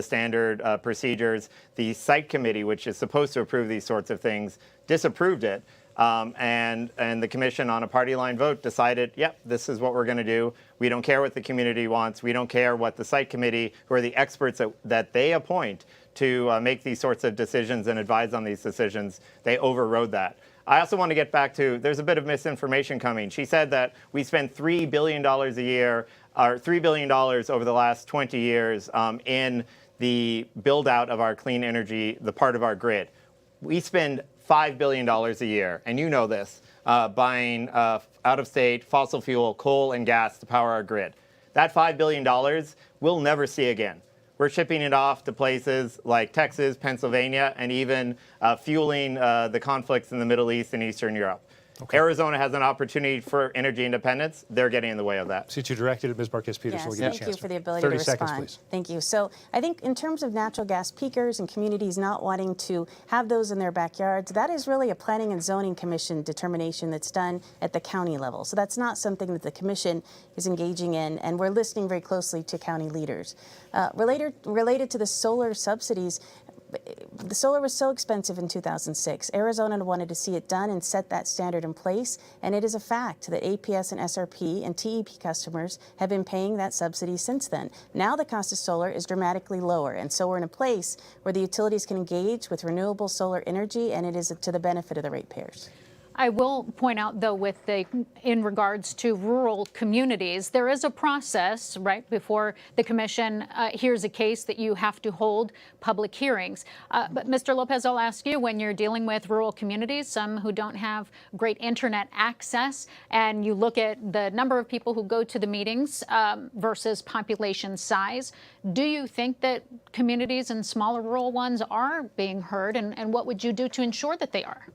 Speaker 5: standard procedures. The site committee, which is supposed to approve these sorts of things, disapproved it. And the commission on a party line vote decided, yep, this is what we're going to do. We don't care what the community wants. We don't care what the site committee, who are the experts that they appoint to make these sorts of decisions and advise on these decisions. They overrode that. I also want to get back to, there's a bit of misinformation coming. She said that we spend $3 billion a year, or $3 billion over the last 20 years in the build out of our clean energy, the part of our grid. We spend $5 billion a year, and you know this, buying out-of-state fossil fuel, coal and gas to power our grid. That $5 billion we'll never see again. We're shipping it off to places like Texas, Pennsylvania, and even fueling the conflicts in the Middle East and Eastern Europe. Okay. Arizona has an opportunity for energy independence. They're getting in the way of that.
Speaker 3: Since you directed it, Ms. Marquez-Peterson,
Speaker 6: yes,
Speaker 3: we'll give you a chance.
Speaker 6: Thank you for the ability to respond.
Speaker 3: 30 seconds, please.
Speaker 6: Thank you. So I think in terms of natural gas peakers and communities not wanting to have those in their backyards, that is really a Planning and Zoning Commission determination that's done at the county level. So that's not something that the Commission is engaging in, and we're listening very closely to county leaders. Related to the solar subsidies, the solar was so expensive in 2006. Arizona wanted to see it done and set that standard in place, and it is a fact that APS and SRP and TEP customers have been paying that subsidy since then. Now the cost of solar is dramatically lower, and so we're in a place where the utilities can engage with renewable solar energy, and it is to the benefit of the ratepayers.
Speaker 9: I will point out, though, in regards to rural communities, there is a process right before the commission hears a case that you have to hold public hearings. But Mr. Lopez, I'll ask you, when you're dealing with rural communities, some who don't have great internet access, and you look at the number of people who go to the meetings versus population size, do you think that communities and smaller rural ones are being heard, and what would you do to ensure that they are?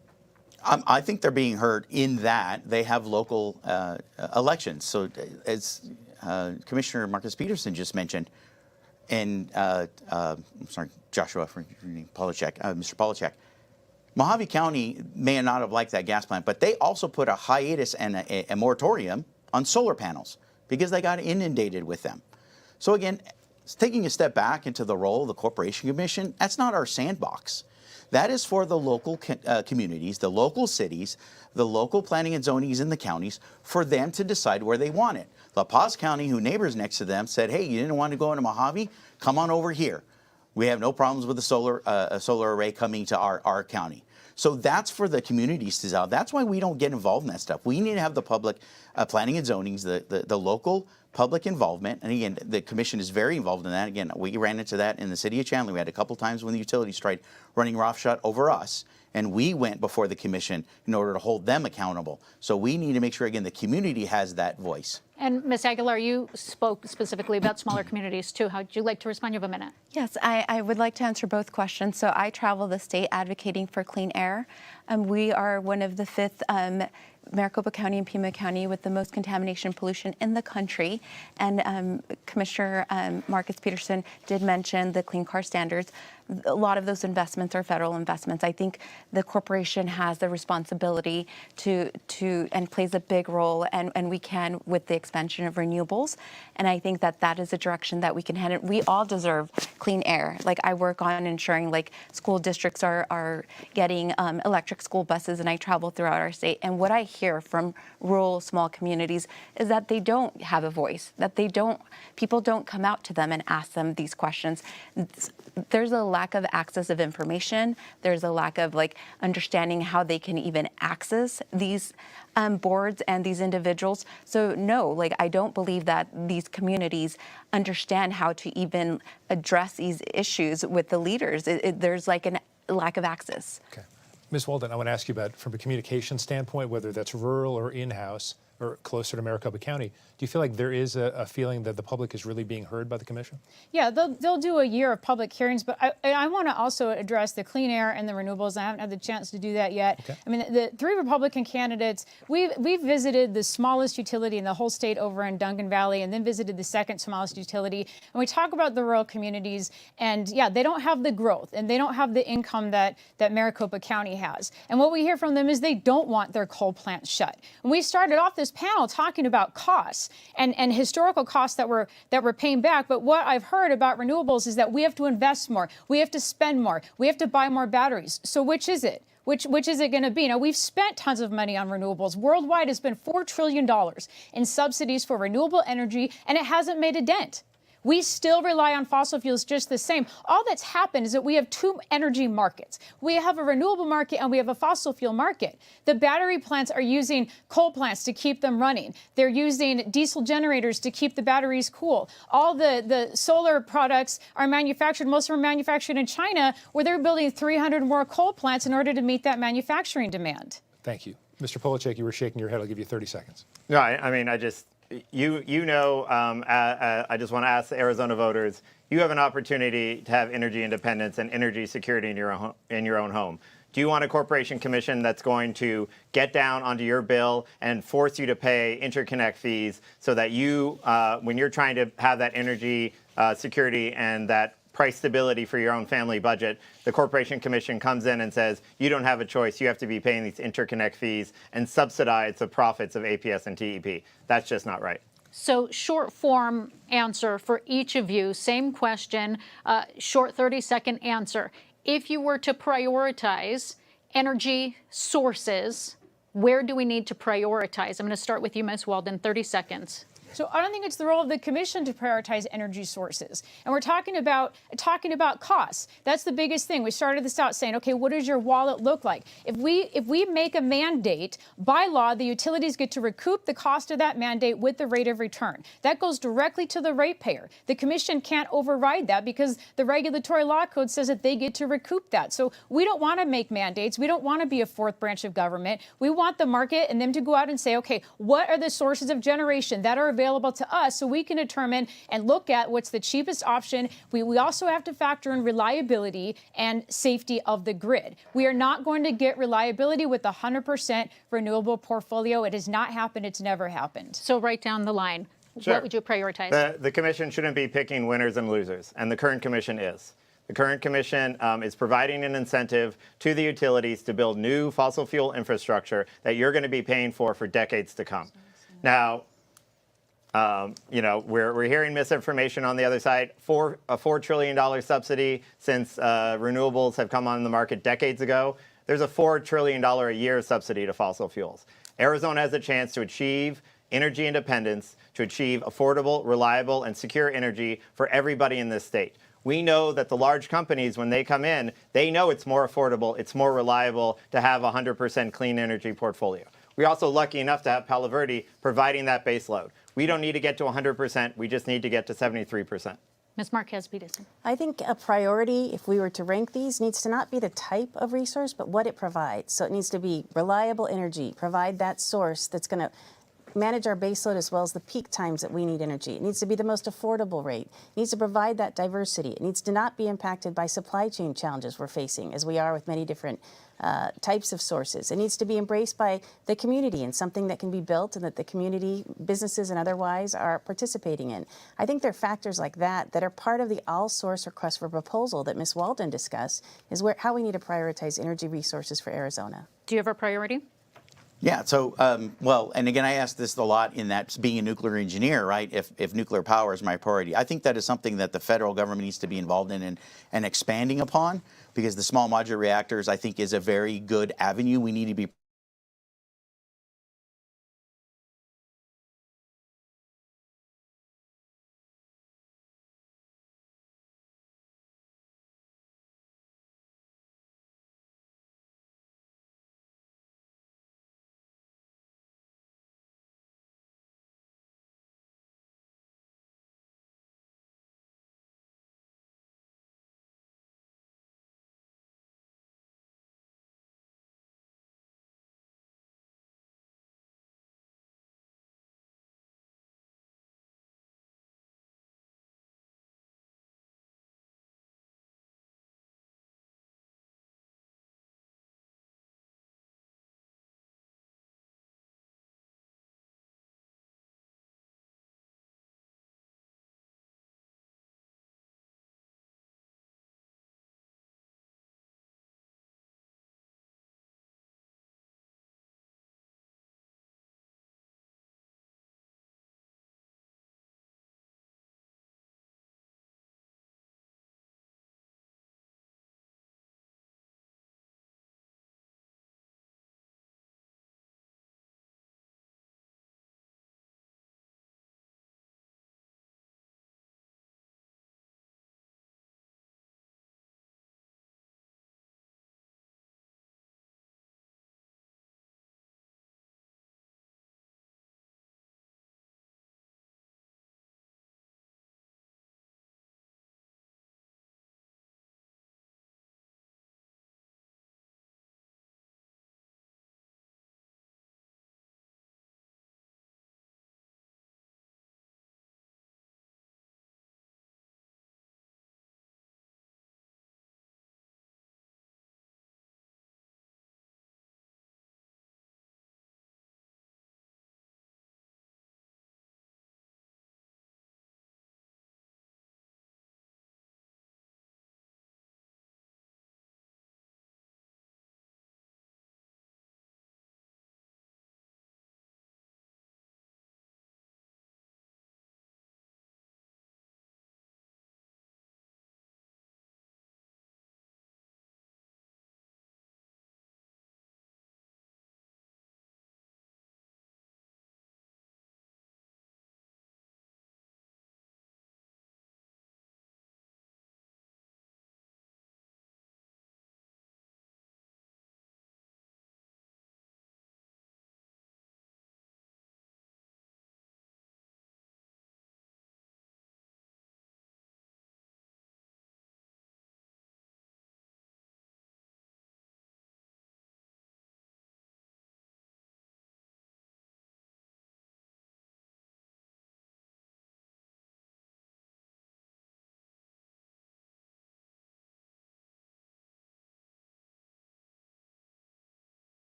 Speaker 7: I think they're being heard in that they have local elections. So as Commissioner Marquez-Peterson just mentioned, and I'm sorry, Joshua, for your name, Polachek, Mr. Polachek, Mojave County may not have liked that gas plant, but they also put a hiatus and a moratorium on solar panels because they got inundated with them. So again, taking a step back into the role of the Corporation Commission, that's not our sandbox. That is for the local communities, the local cities, the local planning and zonings in the counties, for them to decide where they want it. La Paz County, who neighbors next to them, said, hey, you didn't want to go into Mojave? Come on over here. We have no problems with a solar array coming to our county. So that's for the communities to decide. That's why we don't get involved in that stuff. We need to have the public planning and zonings, the local public involvement. And again, the commission is very involved in that. Again, we ran into that in the city of Chandler. We had a couple times when the utilities tried running roughshod over us, and we went before the commission in order to hold them accountable. So we need to make sure, again, the community has that voice.
Speaker 9: And Ms. Aguilar, you spoke specifically about smaller communities too. How would you like to respond? You have a minute.
Speaker 4: Yes, I would like to answer both questions. So I travel the state advocating for clean air. We are one of the 5th Maricopa County and Pima County with the most contamination pollution in the country. And Commissioner Marquez-Peterson did mention the clean car standards. A lot of those investments are federal investments. I think the corporation has the responsibility to and plays a big role, and we can, with the expansion of renewables. And I think that that is a direction that we can head in. We all deserve clean air. Like, I work on ensuring like school districts are getting electric school buses, and I travel throughout our state. And what I hear from rural small communities is that they don't have a voice, that people don't come out to them and ask them these questions. There's a lack of access of information. There's a lack of like understanding how they can even access these boards and these individuals. So no, like, I don't believe that these communities understand how to even address these issues with the leaders. There's like a lack of access.
Speaker 3: Okay. Ms. Walden, I want to ask you about, from a communication standpoint, whether that's rural or in-house or closer to Maricopa County, do you feel like there is a feeling that the public is really being heard by the commission?
Speaker 2: Yeah, they'll do a year of public hearings, but I want to also address the clean air and the renewables. I haven't had the chance to do that yet. Okay. I mean, the 3 Republican candidates, we've visited the smallest utility in the whole state over in Duncan Valley, and then visited the second smallest utility. And we talk about the rural communities, and yeah, they don't have the growth and they don't have the income that Maricopa County has. And what we hear from them is they don't want their coal plants shut. And we started off this panel talking about costs and historical costs that we're paying back. But what I've heard about renewables is that we have to invest more, we have to spend more, we have to buy more batteries. So which is it? Which is it going to be? Now, we've spent tons of money on renewables. Worldwide, it's been $4 trillion in subsidies for renewable energy, and it hasn't made a dent. We still rely on fossil fuels just the same. All that's happened is that we have 2 energy markets. We have a renewable market and we have a fossil fuel market. The battery plants are using coal plants to keep them running. They're using diesel generators to keep the batteries cool. All the solar products are manufactured, most of them are manufactured in China, where they're building 300 more coal plants in order to meet that manufacturing demand.
Speaker 3: Thank you. Mr. Polachek, you were shaking your head. I'll give you 30 seconds.
Speaker 5: No, I mean, I just... I just want to ask the Arizona voters, you have an opportunity to have energy independence and energy security in your own home. Do you want a corporation commission that's going to get down onto your bill and force you to pay interconnect fees so that you, when you're trying to have that energy security and that price stability for your own family budget, the Corporation Commission comes in and says, you don't have a choice, you have to be paying these interconnect fees and subsidize the profits of APS and TEP. That's just not right.
Speaker 9: So short form answer for each of you, same question, short 30-second answer. If you were to prioritize energy sources, where do we need to prioritize? I'm going to start with you, Ms. Walden, 30 seconds.
Speaker 2: So I don't think it's the role of the commission to prioritize energy sources. And we're talking about costs. That's the biggest thing. We started this out saying, okay, what does your wallet look like? If we make a mandate, by law, the utilities get to recoup the cost of that mandate with the rate of return. That goes directly to the ratepayer. The commission can't override that because the regulatory law code says that they get to recoup that. So we don't want to make mandates. We don't want to be a 4th branch of government. We want the market and them to go out and say, okay, what are the sources of generation that are available to us so we can determine and look at what's the cheapest option. We also have to factor in reliability and safety of the grid. We are not going to get reliability with the 100% renewable portfolio. It has not happened. It's never happened.
Speaker 9: So right down the line,
Speaker 5: Sure.
Speaker 9: What would you prioritize?
Speaker 5: The commission shouldn't be picking winners and losers, and the current commission is. The current commission is providing an incentive to the utilities to build new fossil fuel infrastructure that you're going to be paying for decades to come. Now, we're hearing misinformation on the other side. A $4 trillion subsidy since renewables have come on the market decades ago. There's a $4 trillion a year subsidy to fossil fuels. Arizona has a chance to achieve energy independence, to achieve affordable, reliable, and secure energy for everybody in this state. We know that the large companies, when they come in, they know it's more affordable, it's more reliable to have a 100% clean energy portfolio. We're also lucky enough to have Palo Verde providing that base load. We don't need to get to 100%, we just need to get to 73%.
Speaker 9: Ms. Marquez Peterson.
Speaker 6: I think a priority, if we were to rank these, needs to not be the type of resource, but what it provides. So it needs to be reliable energy, provide that source that's going to manage our baseload as well as the peak times that we need energy. It needs to be the most affordable rate. It needs to provide that diversity. It needs to not be impacted by supply chain challenges we're facing, as we are with many different types of sources. It needs to be embraced by the community and something that can be built and that the community, businesses and otherwise, are participating in. I think there are factors like that that are part of the all-source request for proposal that Ms. Walden discussed, is how we need to prioritize energy resources for Arizona.
Speaker 9: Do you have a priority?
Speaker 7: Yeah, so, well, and again, I ask this a lot in that being a nuclear engineer, right, if nuclear power is my priority. I think that is something that the federal government needs to be involved in and expanding upon, because the small modular reactors, I think, is a very good avenue. We need to be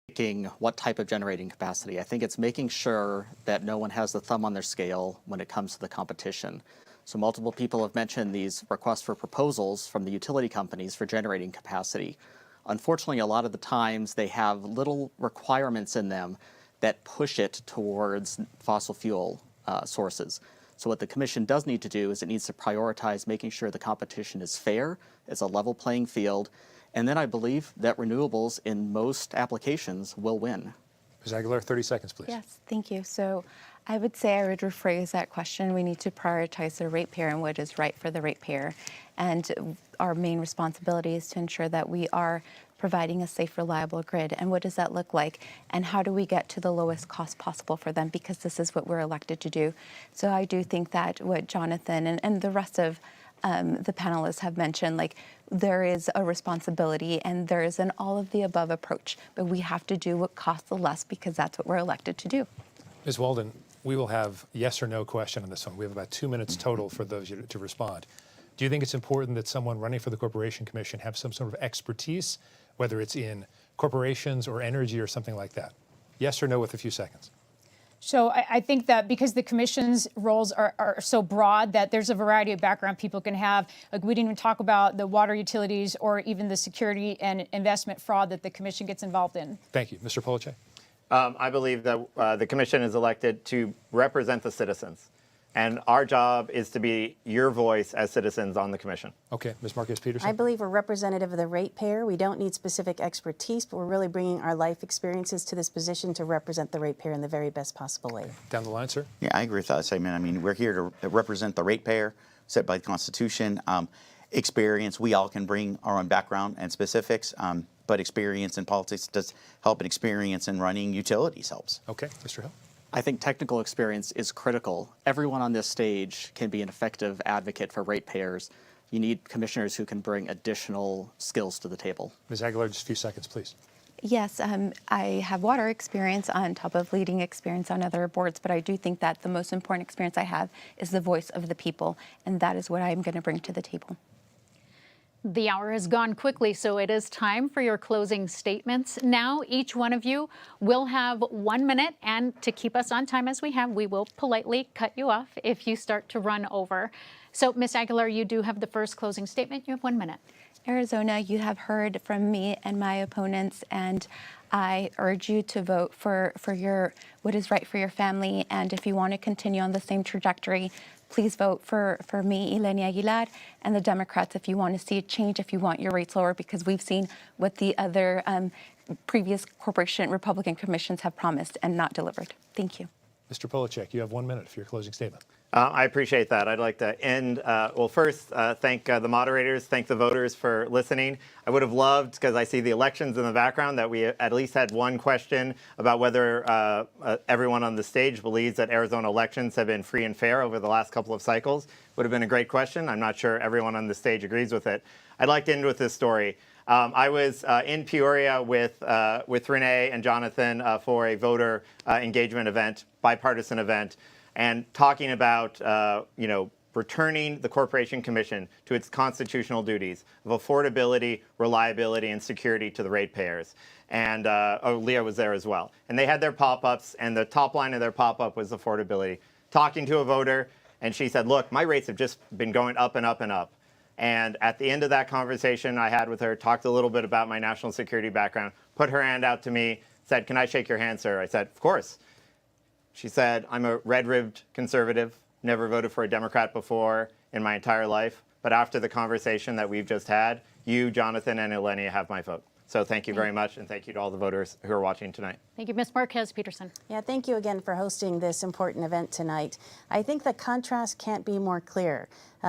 Speaker 8: picking what type of generating capacity. I think it's making sure that no one has the thumb on their scale when it comes to the competition. So multiple people have mentioned these requests for proposals from the utility companies for generating capacity. Unfortunately, a lot of the times they have little requirements in them that push it towards fossil fuel sources. So what the commission does need to do is it needs to prioritize making sure the competition is fair, it's a level playing field, and then I believe that renewables in most applications will win.
Speaker 3: Ms. Aguilar, 30 seconds, please.
Speaker 4: Yes, thank you. So I would say I would rephrase that question. We need to prioritize the ratepayer and what is right for the ratepayer. And our main responsibility is to ensure that we are providing a safe, reliable grid. And what does that look like? And how do we get to the lowest cost possible for them? Because this is what we're elected to do. So I do think that what Jonathan and the rest of the panelists have mentioned, like, there is a responsibility and there is an all of the above approach, but we have to do what costs the less because that's what we're elected to do.
Speaker 3: Ms. Walden, we will have yes or no question on this one. We have about 2 minutes total for those to respond. Do you think it's important that someone running for the Corporation Commission have some sort of expertise, whether it's in corporations or energy or something like that? Yes or no with a few seconds.
Speaker 2: So I think that because the commission's roles are so broad that there's a variety of background people can have. Like we didn't even talk about the water utilities or even the security and investment fraud that the commission gets involved in.
Speaker 3: Thank you. Mr. Polachek?
Speaker 5: I believe that the commission is elected to represent the citizens. And our job is to be your voice as citizens on the commission.
Speaker 3: Okay, Ms. Marquez-Peterson?
Speaker 6: I believe we're representative of the ratepayer. We don't need specific expertise, but we're really bringing our life experiences to this position to represent the ratepayer in the very best possible way.
Speaker 3: Down the line, sir?
Speaker 7: Yeah, I agree with that statement. I mean, we're here to represent the ratepayer set by the Constitution. Experience, we all can bring our own background and specifics, but experience in politics does help, and experience in running utilities helps.
Speaker 3: Okay, Mr. Hill?
Speaker 8: I think technical experience is critical. Everyone on this stage can be an effective advocate for ratepayers. You need commissioners who can bring additional skills to the table.
Speaker 3: Ms. Aguilar, just a few seconds, please.
Speaker 4: Yes, I have water experience on top of leading experience on other boards, but I do think that the most important experience I have is the voice of the people, and that is what I'm going to bring to the table.
Speaker 9: The hour has gone quickly, so it is time for your closing statements. Now, each one of you will have 1 minute, and to keep us on time as we have, we will politely cut you off if you start to run over. So, Ms. Aguilar, you do have the first closing statement. You have 1 minute.
Speaker 4: Arizona, you have heard from me and my opponents, and I urge you to vote for what is right for your family. And if you want to continue on the same trajectory, please vote for me, Ilenia Aguilar, and the Democrats if you want to see a change, if you want your rates lower, because we've seen what the other previous corporation Republican commissions have promised and not delivered. Thank you.
Speaker 3: Mr. Polachek, you have 1 minute for your closing statement.
Speaker 5: I appreciate that. I'd like to end, well, first, thank the moderators, thank the voters for listening. I would have loved, because I see the elections in the background, that we at least had one question about whether everyone on the stage believes that Arizona elections have been free and fair over the last couple of cycles. Would have been a great question. I'm not sure everyone on the stage agrees with it. I'd like to end with this story. I was in Peoria with Renee and Jonathan for a voter engagement event, bipartisan event, and talking about, returning the Corporation Commission to its constitutional duties of affordability, reliability, and security to the ratepayers. And Leah was there as well. And they had their pop-ups, and the top line of their pop-up was affordability. Talking to a voter, and she said, look, my rates have just been going up and up and up. And at the end of that conversation I had with her, talked a little bit about my national security background, put her hand out to me, said, can I shake your hand, sir? I said, of course. She said, I'm a red-ribbed conservative, never voted for a Democrat before in my entire life. But after the conversation that we've just had, you, Jonathan, and Ilenia have my vote. So thank you very much, and thank you to all the voters who are watching tonight.
Speaker 9: Thank you, Ms. Marquez-Peterson.
Speaker 6: Yeah, thank you again for hosting this important event tonight. I think the contrast can't be more clear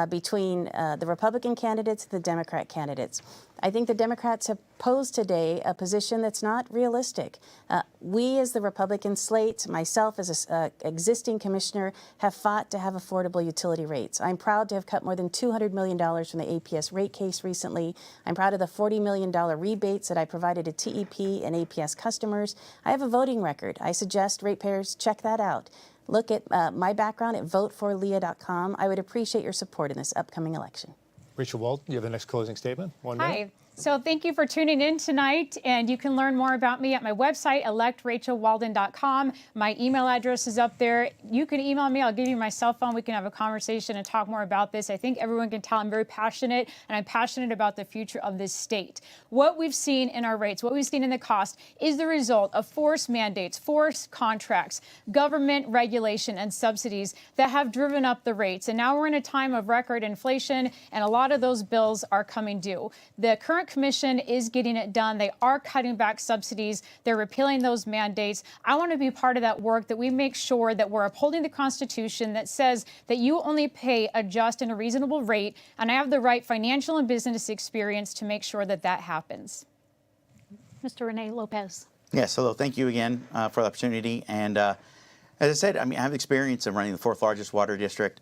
Speaker 6: between the Republican candidates and the Democrat candidates. I think the Democrats have posed today a position that's not realistic. We as the Republican slate, myself as an existing commissioner, have fought to have affordable utility rates. I'm proud to have cut more than $200 million from the APS rate case recently. I'm proud of the $40 million rebates that I provided to TEP and APS customers. I have a voting record. I suggest ratepayers check that out. Look at my background at voteforleah.com. I would appreciate your support in this upcoming election.
Speaker 3: Rachel Walden, you have the next closing statement. 1 minute.
Speaker 2: Hi. So thank you for tuning in tonight, and you can learn more about me at my website, electrachelwalden.com. My email address is up there. You can email me. I'll give you my cell phone. We can have a conversation and talk more about this. I think everyone can tell I'm very passionate, and I'm passionate about the future of this state. What we've seen in our rates, what we've seen in the cost, is the result of forced mandates, forced contracts, government regulation, and subsidies that have driven up the rates. And now we're in a time of record inflation, and a lot of those bills are coming due. The current commission is getting it done. They are cutting back subsidies. They're repealing those mandates. I want to be part of that work, that we make sure that we're upholding the Constitution that says that you only pay a just and a reasonable rate, and I have the right financial and business experience to make sure that that happens.
Speaker 9: Mr. Rene Lopez.
Speaker 7: Yes, hello. Thank you again for the opportunity. And as I said, I have experience in running the fourth largest water district.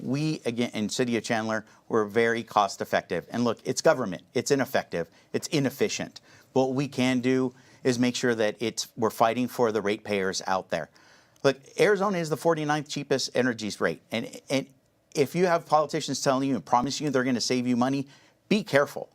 Speaker 7: We, again, in City of Chandler, we're very cost effective. And look, it's government. It's ineffective. It's inefficient. But what we can do is make sure that we're fighting for the ratepayers out there. Look, Arizona is the 49th cheapest energy rate. And if you have politicians telling you and promising you they're going to save you money, be careful.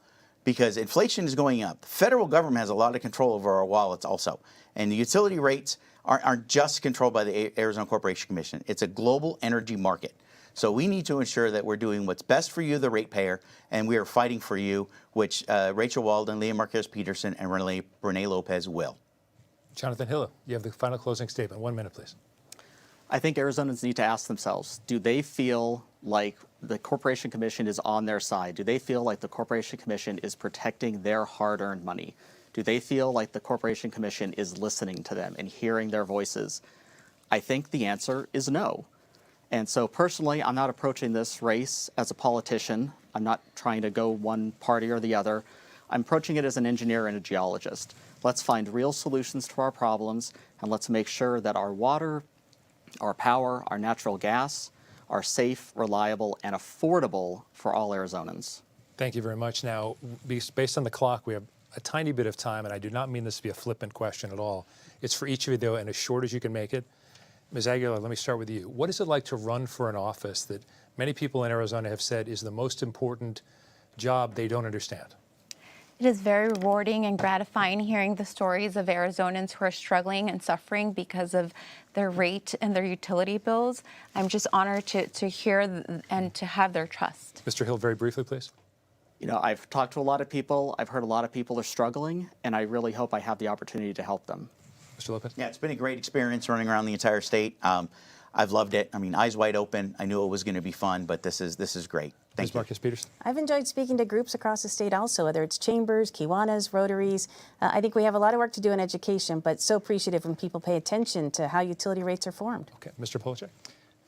Speaker 7: because inflation is going up. The federal government has a lot of control over our wallets also. And the utility rates aren't just controlled by the Arizona Corporation Commission. It's a global energy market. So we need to ensure that we're doing what's best for you, the ratepayer, and we are fighting for you, which Rachel Walden, Leah Marquez Peterson, and Renee Lopez will.
Speaker 3: Jonathan Hill, you have the final closing statement. 1 minute, please.
Speaker 8: I think Arizonans need to ask themselves, do they feel like the Corporation Commission is on their side? Do they feel like the Corporation Commission is protecting their hard-earned money? Do they feel like the Corporation Commission is listening to them and hearing their voices? I think the answer is no. And so personally, I'm not approaching this race as a politician. I'm not trying to go one party or the other. I'm approaching it as an engineer and a geologist. Let's find real solutions to our problems, and let's make sure that our water, our power, our natural gas are safe, reliable, and affordable for all Arizonans.
Speaker 3: Thank you very much. Now, based on the clock, we have a tiny bit of time, and I do not mean this to be a flippant question at all. It's for each of you, though, and as short as you can make it. Ms. Aguilar, let me start with you. What is it like to run for an office that many people in Arizona have said is the most important job they don't understand?
Speaker 4: It is very rewarding and gratifying hearing the stories of Arizonans who are struggling and suffering because of their rate and their utility bills. I'm just honored to hear and to have their trust.
Speaker 3: Mr. Hill, very briefly, please.
Speaker 8: You know, I've talked to a lot of people. I've heard a lot of people are struggling, and I really hope I have the opportunity to help them.
Speaker 3: Mr. Lopez?
Speaker 7: Yeah, it's been a great experience running around the entire state. I've loved it. I mean, eyes wide open. I knew it was going to be fun, but this is great. Thank
Speaker 3: Ms.
Speaker 7: you.
Speaker 3: Marquez Peterson?
Speaker 6: I've enjoyed speaking to groups across the state also, whether it's chambers, Kiwanis, Rotaries. I think we have a lot of work to do in education, but so appreciative when people pay attention to how utility rates are formed.
Speaker 3: Okay. Mr. Polachek?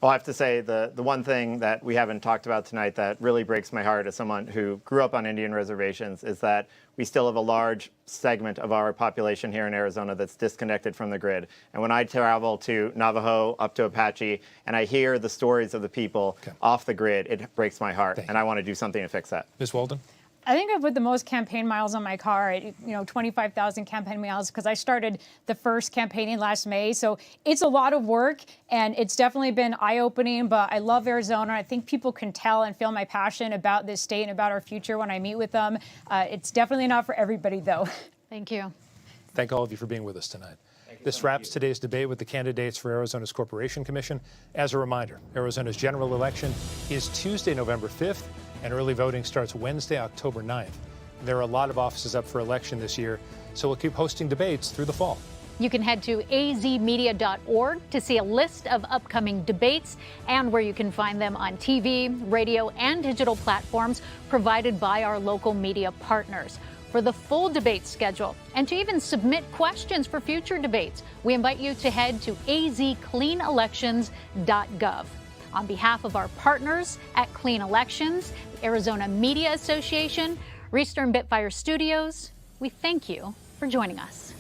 Speaker 5: Well, I have to say the one thing that we haven't talked about tonight that really breaks my heart as someone who grew up on Indian reservations is that we still have a large segment of our population here in Arizona that's disconnected from the grid. And when I travel to Navajo, up to Apache, and I hear the stories of the people off the grid, it breaks my heart. And I want to do something to fix that.
Speaker 3: Ms. Walden?
Speaker 2: I think I put the most campaign miles on my car, 25,000 campaign miles, because I started the first campaigning last May. So it's a lot of work, and it's definitely been eye-opening, but I love Arizona. I think people can tell and feel my passion about this state and about our future when I meet with them. It's definitely not for everybody, though.
Speaker 9: Thank you.
Speaker 3: Thank all of you for being with us tonight. This wraps today's debate with the candidates for Arizona's Corporation Commission. As a reminder, Arizona's general election is Tuesday, November 5th, and early voting starts Wednesday, October 9th. There are a lot of offices up for election this year, so we'll keep hosting debates through the fall.
Speaker 9: You can head to azmedia.org to see a list of upcoming debates and where you can find them on TV, radio, and digital platforms provided by our local media partners. For the full debate schedule and to even submit questions for future debates, we invite you to head to azcleanelections.gov. On behalf of our partners at Clean Elections, the Arizona Media Association, Reestern Bitfire Studios, we thank you for joining us.